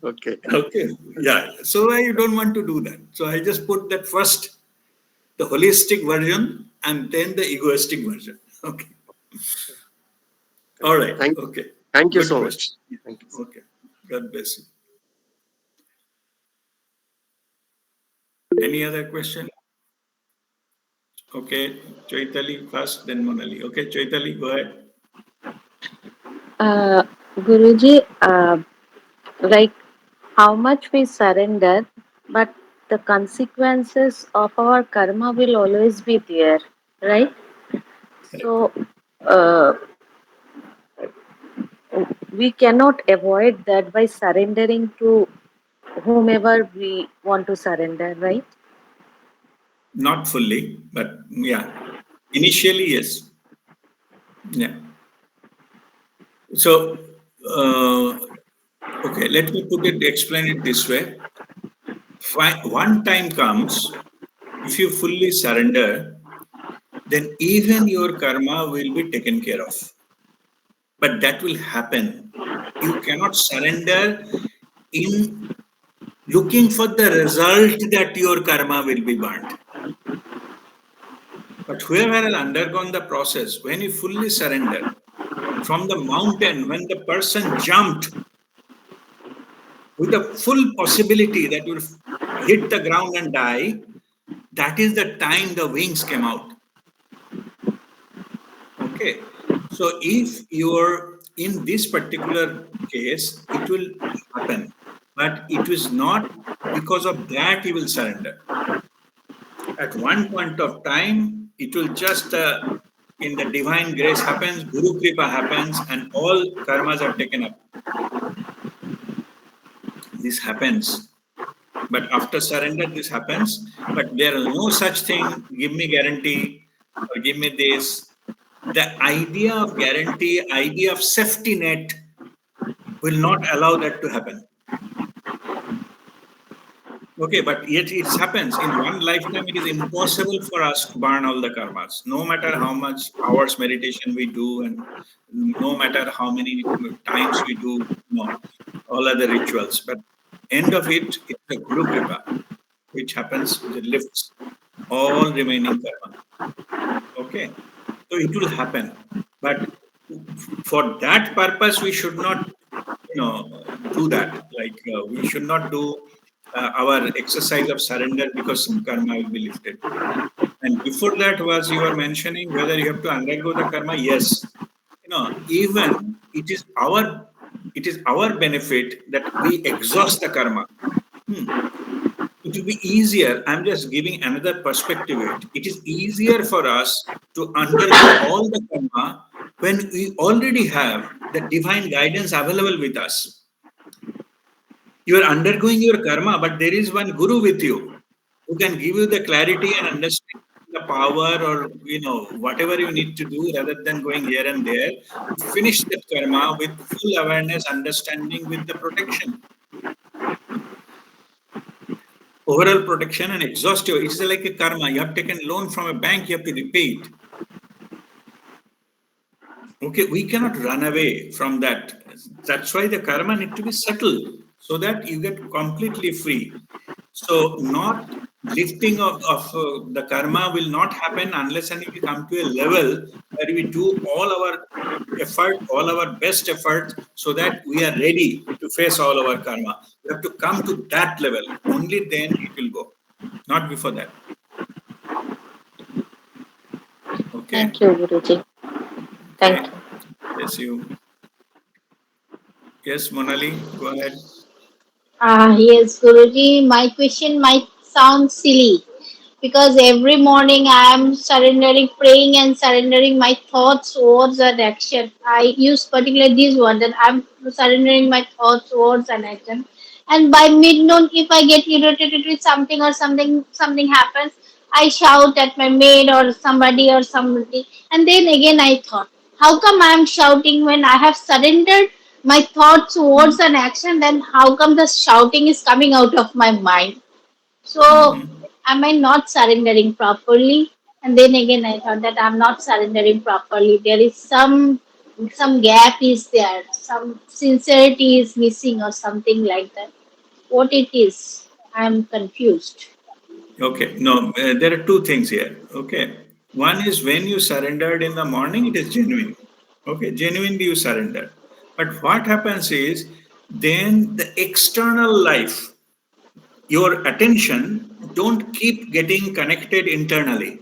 Okay. okay, yeah. So I don't want to do that. So I just put that first, the holistic version, and then the egoistic version. Okay. All right. Thank Okay. thank you Good so question. much. Thank you. Okay. God bless you. Any other question? Okay, Chaitali first, then Monali. Okay, Chaitali, go ahead. Uh, Guruji, like how much we surrender, but the consequences of our karma will always be there, right? So uh, we cannot avoid that by surrendering to whomever we want to surrender, right? Not fully, but yeah, initially, yes. Yeah. So, okay, let me explain it this way. One time comes, if you fully surrender, then even your karma will be taken care of. But that will happen. You cannot surrender in looking for the result that your karma will be burnt. But whoever has undergone the process, when you fully surrender, from the mountain, when the person jumped with the full possibility that you'll hit the ground and die, that is the time the wings came out. Okay. So if you're in this particular case, it will happen. But it is not because of that you will surrender. At one point of time, it will just in the divine grace happens, Guru Kripa happens, and all karmas are taken up. This happens. But after surrender, this happens. But there is no such thing, give me guarantee or give me this. The idea of guarantee, idea of safety net will not allow that to happen. Okay, but yet it happens. In one lifetime, it is impossible for us to burn all the karmas. No matter how much hours meditation we do, and no matter how many times we do, all other rituals. But end of it, it's a Guru Kripa, which happens, it lifts all remaining karma. Okay, so it will happen. But for that purpose, we should not, do that. Like we should not do our exercise of surrender because some karma will be lifted. And before that was you were mentioning whether you have to undergo the karma. Yes, even it is our benefit that we exhaust the karma. It will be easier. I'm just giving another perspective. It is easier for us to undergo all the karma when we already have the divine guidance available with us. You are undergoing your karma, but there is one guru with you who can give you the clarity and understanding, the power, or whatever you need to do rather than going here and there. Finish that karma with full awareness, understanding, with the protection. Overall protection and exhaustive. It's like a karma. You have taken loan from a bank, you have to repay it. Okay, we cannot run away from that. That's why the karma need to be settled so that you get completely free. So not lifting of the karma will not happen unless and we come to a level where we do all our effort, all our best effort, so that we are ready to face all our karma. We have to come to that level. Only then it will go. Not before that. Okay. Thank you, Guruji. Thank Okay. you. Yes, you. Yes, Monali, go ahead. Yes, Guruji, my question might sound silly because every morning I am surrendering, praying and surrendering my thoughts, words, and action. I use particularly this one that I'm surrendering my thoughts, words, and action. And by midnoon, if I get irritated with something or something happens, I shout at my maid or somebody. And then again I thought, how come I am shouting when I have surrendered my thoughts, words, and action? Then how come the shouting is coming out of my mind? So, Mhm. am I not surrendering properly? And then again, I thought that I'm not surrendering properly. There is some gap is there, some sincerity is missing, or something like that. What it is, I'm confused. Okay, no, there are two things here. Okay, one is when you surrendered in the morning, it is genuine. Okay, genuinely you surrender. But what happens is then the external life, your attention don't keep getting connected internally.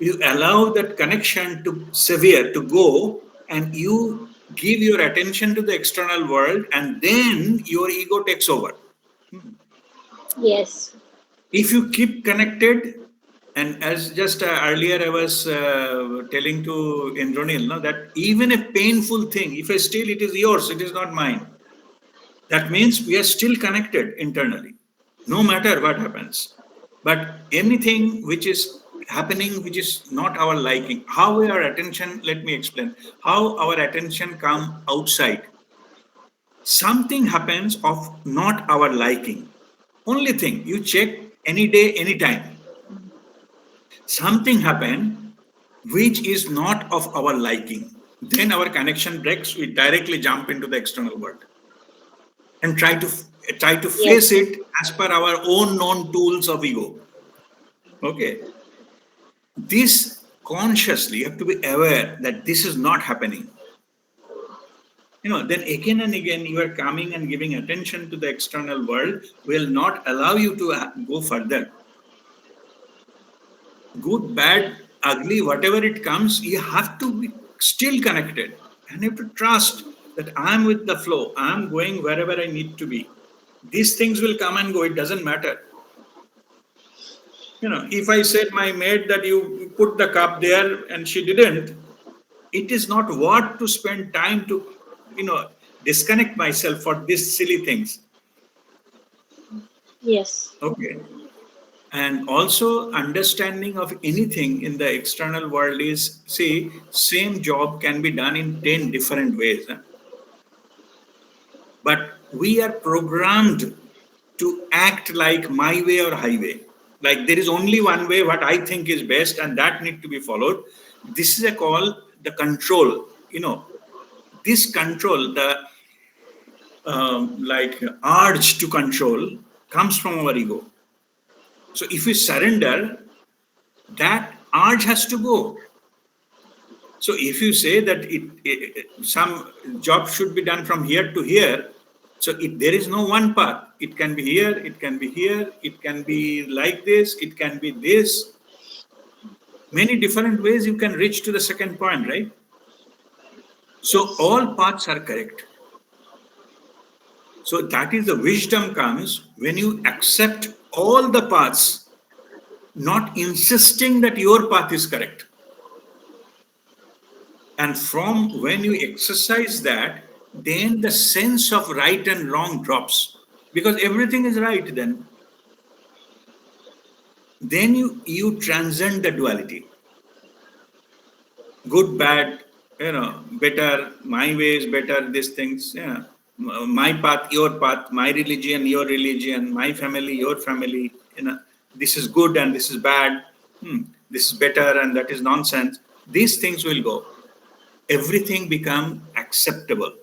You allow that connection to severe to go, and you give your attention to the external world, and then your ego takes over. Yes, If you keep connected, and as just earlier I was telling to Indranil, no, that even a painful thing, if I steal, it is yours, it is not mine. That means we are still connected internally, no matter what happens. But anything which is happening, which is not our liking, how our attention, let me explain, how our attention come outside. Something happens of not our liking. Only thing, you check any day, anytime. Something happened, which is not of our liking. Then our connection breaks, we directly jump into the external world and try to face Yes. it as per our own known tools of ego. Okay. This consciously you have to be aware that this is not happening. Then again and again you are coming and giving attention to the external world will not allow you to go further. Good, bad, ugly, whatever it comes, you have to be still connected and you have to trust that I'm with the flow, I'm going wherever I need to be. These things will come and go, it doesn't matter. If I said my maid that you put the cup there and she didn't, it is not worth to spend time to, disconnect myself for these silly things. Yes. Okay. And also understanding of anything in the external world is, see, same job can be done in 10 different ways. But we are programmed to act like my way or highway. Like there is only one way, what I think is best, and that need to be followed. This is a call, the control, this control, the like urge to control comes from our ego. So if we surrender, that urge has to go. So if you say that some job should be done from here to here, so there is no one path. It can be here, it can be here, it can be like this, it can be this. Many different ways you can reach to the second point, right? So all paths are correct. So that is the wisdom comes when you accept all the paths, not insisting that your path is correct. And from when you exercise that, then the sense of right and wrong drops because everything is right then. Then you transcend the duality. Good, bad, better, my way is better, these things. Yeah. My path, your path, my religion, your religion, my family, your family. This is good and this is bad. This is better and that is nonsense. These things will go. Everything become acceptable.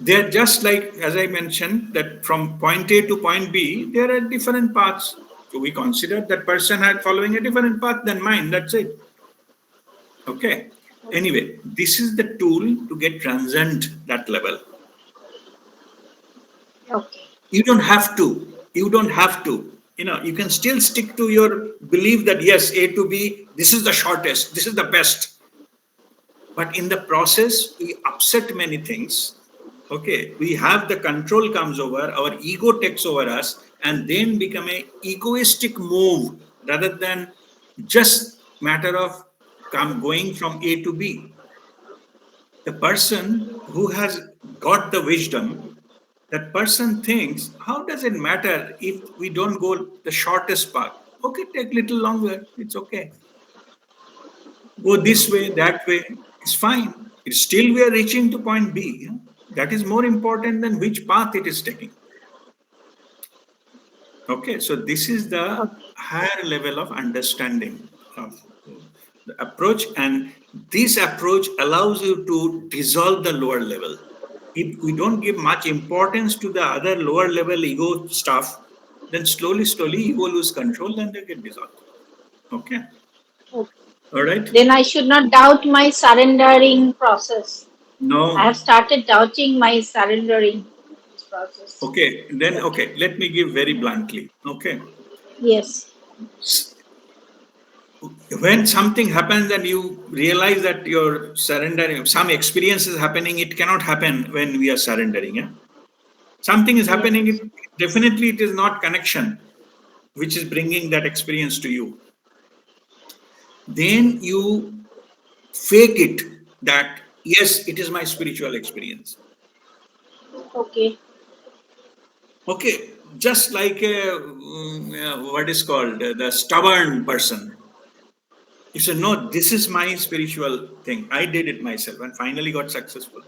They're just like, as I mentioned, that from point A to point B, there are different paths. So we consider that person had following a different path than mine. That's it. Okay. Anyway, this is the tool to get transcend that level. Okay. You don't have to. You don't have to. You can still stick to your belief that yes, A to B, this is the shortest, this is the best. But in the process, we upset many things. Okay, we have the control comes over, our ego takes over us, and then become a egoistic move rather than just matter of going from A to B. The person who has got the wisdom, that person thinks, how does it matter if we don't go the shortest path? Okay, take little longer. It's okay. Go this way, that way. It's fine. It's still we are reaching to point B. Yeah? That is more important than which path it is taking. Okay, so this is the higher level of understanding of the approach, and this approach allows you to dissolve the lower level. If we don't give much importance to the other lower level ego stuff, then slowly, ego lose control and they get dissolved. Okay. Okay. All right. Then I should not doubt my surrendering process. I have No. started doubting my surrendering process. Okay. Then, Okay. okay. Let me give very bluntly. Okay. Yes. When something happens and you realize that you're surrendering, some experience is happening, it cannot happen when we are surrendering. Yeah? Something is Yes. happening, definitely it is not connection which is bringing that experience to you. Then you fake it that, yes, it is my spiritual experience. Okay. Okay, just like what is called the stubborn person. You say, no, this is my spiritual thing. I did it myself and finally got successful.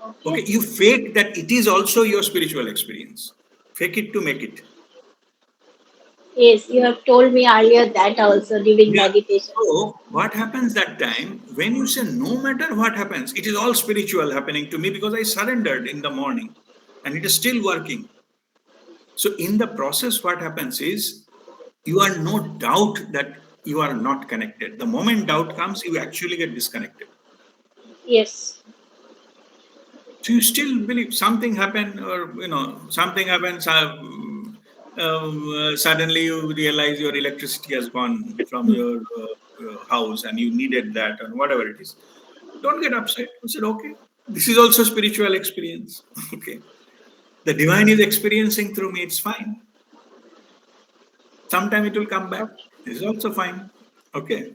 Okay, Okay. you fake that it is also your spiritual experience. Fake it to make it. Yes, you have told me earlier that also during Yeah. meditation. So what happens that time when you say no matter what happens, it is all spiritual happening to me because I surrendered in the morning and it is still working. So in the process, what happens is you are no doubt that you are not connected. The moment doubt comes, you actually get disconnected. Yes. So you still believe something happened, or something happens. Suddenly you realize your electricity has gone from your house, and you needed that, or whatever it is. Don't get upset. You said, okay, this is also spiritual experience. Okay, the divine is experiencing through me. It's fine. Sometime it will come back. This is also fine. Okay.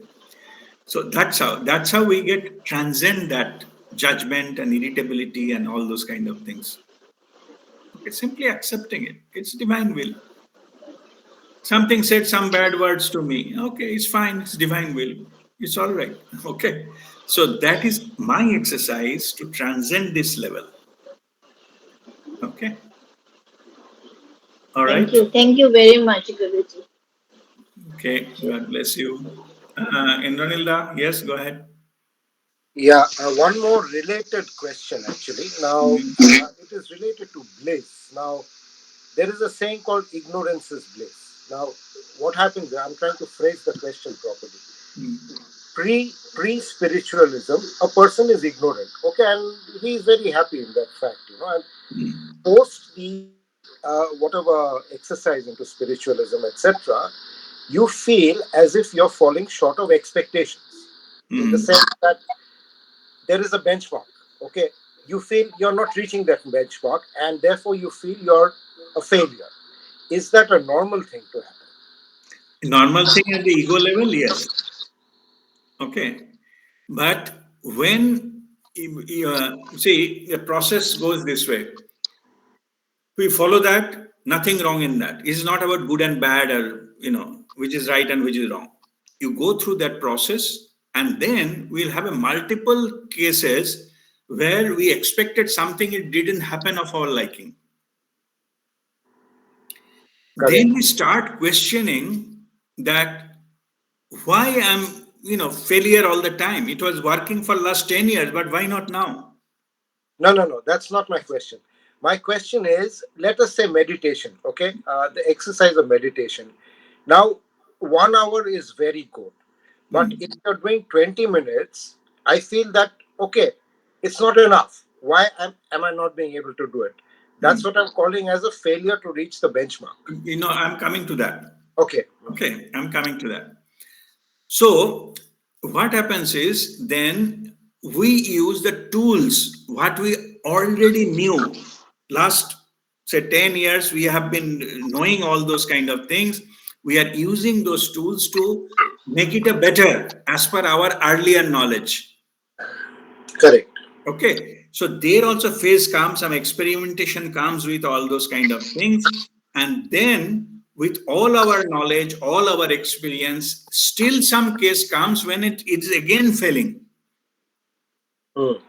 So that's how we get transcend that judgment and irritability and all those kind of things. Okay, simply accepting it. It's divine will. Something said some bad words to me. Okay, it's fine. It's divine will. It's all right. Okay. So that is my exercise to transcend this level. Okay. All Thank right. you. Thank you very much, Guruji. Okay. God bless you. Indranilda, yes, go ahead. Yeah, one more related question actually. Now, Mm, it is related to bliss. Now, there is a saying called ignorance is bliss. Now, what happens? I'm trying to phrase the question properly. mm, Pre spiritualism, a person is ignorant. Okay, and he is very happy in that fact, and mm, post the whatever exercise into spiritualism, etc., you feel as if you're falling short of expectations in the mm. sense that there is a benchmark. Okay, you feel you're not reaching that benchmark, and therefore you feel you're a failure. Is that a normal thing to happen? Normal thing at the ego level, yes. Okay. But when see, the process goes this way. We follow that, nothing wrong in that. It's not about good and bad, or which is right and which is wrong. You go through that process, and then we'll have a multiple cases where we expected something, it didn't happen of our liking. Then Correct. we start questioning that why I'm failure all the time. It was working for last 10 years, but why not now? No, no, no. That's not my question. My question is, let us say meditation. Okay, the exercise of meditation. Now, 1 hour is very good, but if Hmm. you're doing 20 minutes, I feel that okay, it's not enough. Why am I not being able to do it? That's Hmm. what I'm calling as a failure to reach the benchmark. I'm coming to that. Okay. Okay, I'm coming to that. So, what happens is then we use the tools what we already knew. Last, say, 10 years, we have been knowing all those kind of things. We are using those tools to make it a better as per our earlier knowledge. Correct. Okay, so there also phase comes, some experimentation comes with all those kind of things, and then with all our knowledge, all our experience, still some case comes when it is again failing. Hmm.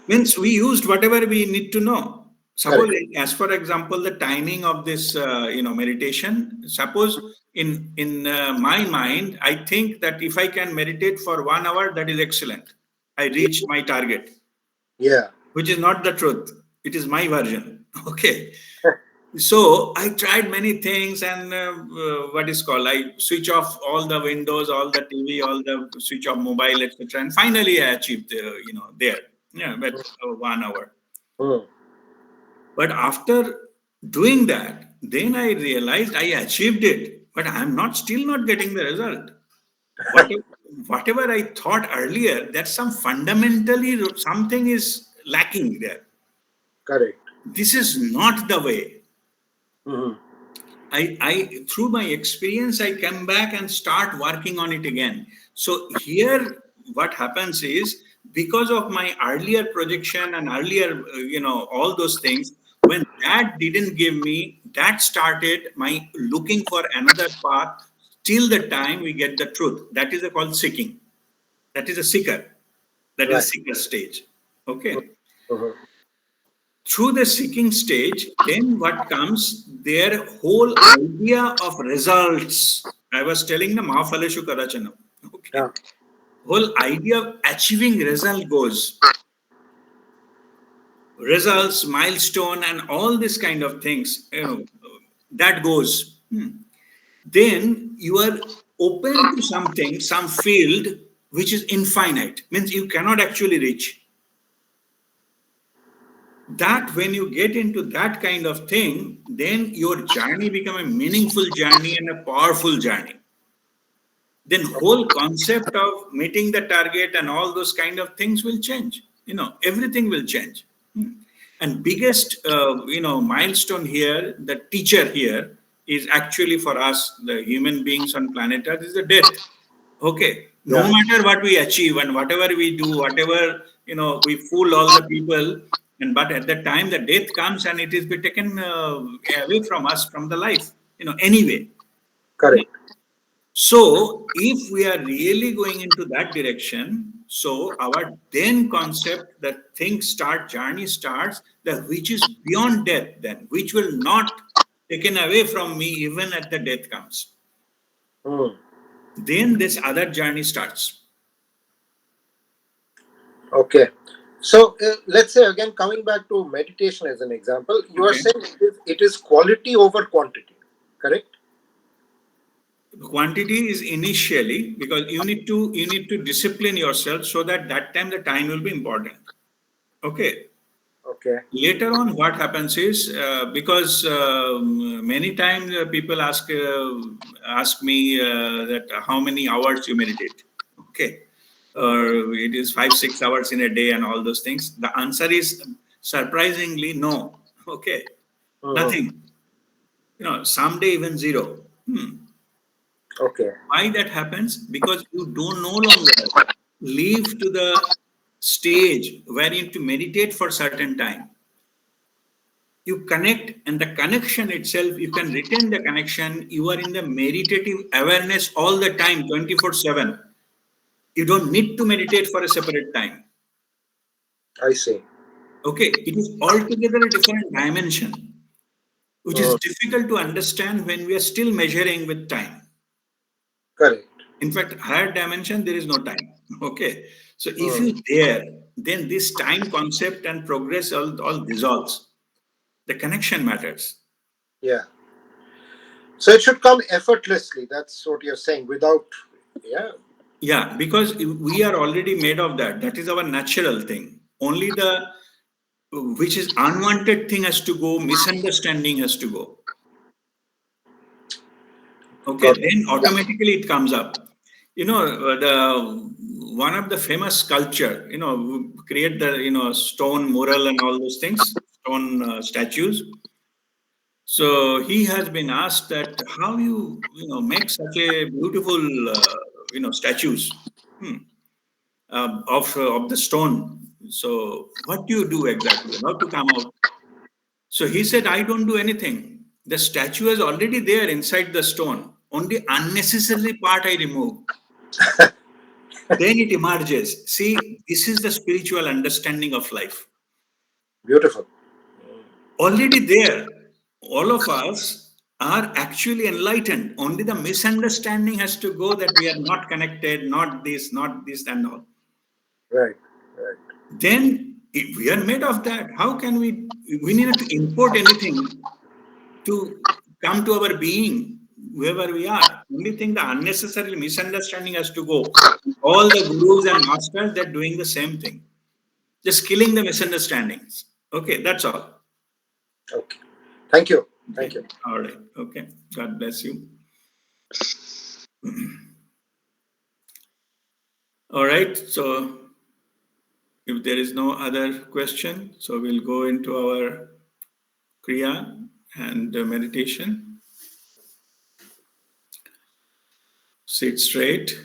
Means we used whatever we need to know. Suppose, Correct. as for example, the timing of this, meditation. Suppose in my mind, I think that if I can meditate for 1 hour, that is excellent. I reached my target, Yeah. which is not the truth. It is my version. Okay. So I tried many things, and what is called, I switch off all the windows, all the TV, all the switch off mobile, etc. And finally, I achieved, there. Yeah, but 1 hour. Hmm. But after doing that, then I realized I achieved it, but I'm not still not getting the result. Whatever, whatever I thought earlier, that some fundamentally something is lacking there. Correct. This is not the way. Hmm. I through my experience, I come back and start working on it again. So here, what happens is because of my earlier projection and earlier, all those things, when that didn't give me, that started my looking for another path till the time we get the truth. That is called seeking. That is a seeker. That is a Right. seeker stage. Okay. Hmm. Through the seeking stage, then what comes, their whole idea of results. I was telling them, Mahaphaleshu Kadachanam. Okay. Yeah. Whole idea of achieving result goes. Results, milestone, and all this kind of things, that goes. Then you are open to something, some field which is infinite, means you cannot actually reach. That when you get into that kind of thing, then your journey become a meaningful journey and a powerful journey. Then whole concept of meeting the target and all those kind of things will change. Everything will change. And biggest, milestone here, the teacher here is actually for us, the human beings on planet Earth, is the death. Okay. No Yeah. matter what we achieve and whatever we do, whatever, we fool all the people, but at the time the death comes and it is be taken away from us, from the life, anyway. Correct. So if we are really going into that direction, so our then concept, that journey starts, that which is beyond death, then which will not taken away from me even at the death comes. Hmm. Then this other journey starts. Okay. So let's say again, coming back to meditation as an example, you are Okay. saying it is quality over quantity, correct? Quantity is initially, because you need to discipline yourself, so that time the time will be important. Okay. Okay. Later on, what happens is, because many times people ask me that how many hours you meditate. Okay. Or it is 5-6 hours in a day and all those things. The answer is surprisingly no. Okay. Mhm. Nothing. Someday even zero. Okay. Why that happens? Because you don't no longer live to the stage wherein to meditate for certain time. You connect, and the connection itself, you can retain the connection. You are in the meditative awareness all the time, 24/7. You don't need to meditate for a separate time. I see. Okay, it is altogether a different dimension, which is Mhm. difficult to understand when we are still measuring with time. Correct. In fact, higher dimension, there is no time. Okay. So if Mhm. you there, then this time concept and progress all dissolves. The connection matters. Yeah. So it should come effortlessly. That's what you're saying. Without, yeah. Yeah, because we are already made of that. That is our natural thing. Only the which is unwanted thing has to go, misunderstanding has to go. Okay, Got it. then Yeah. automatically it comes up. The one of the famous sculpture, who create the stone mural and all those things, stone statues. So he has been asked that how make such a beautiful statues of the stone. So what do you do exactly? How to come out? So he said, I don't do anything. The statue is already there inside the stone. Only unnecessary part I remove. Then it emerges. See, this is the spiritual understanding of life. Beautiful. Already there. All of us are actually enlightened. Only the misunderstanding has to go, that we are not connected, not this, and all. Right. Right. Then if we are made of that, how can we need to import anything to come to our being, whoever we are. Only thing, the unnecessary misunderstanding has to go. All the gurus and masters, they're doing the same thing, just killing the misunderstandings. Okay, that's all. Okay. Thank you. Thank Okay, you. all right. Okay, God bless you. All right, so if there is no other question, so we'll go into our Kriya and meditation. Sit straight.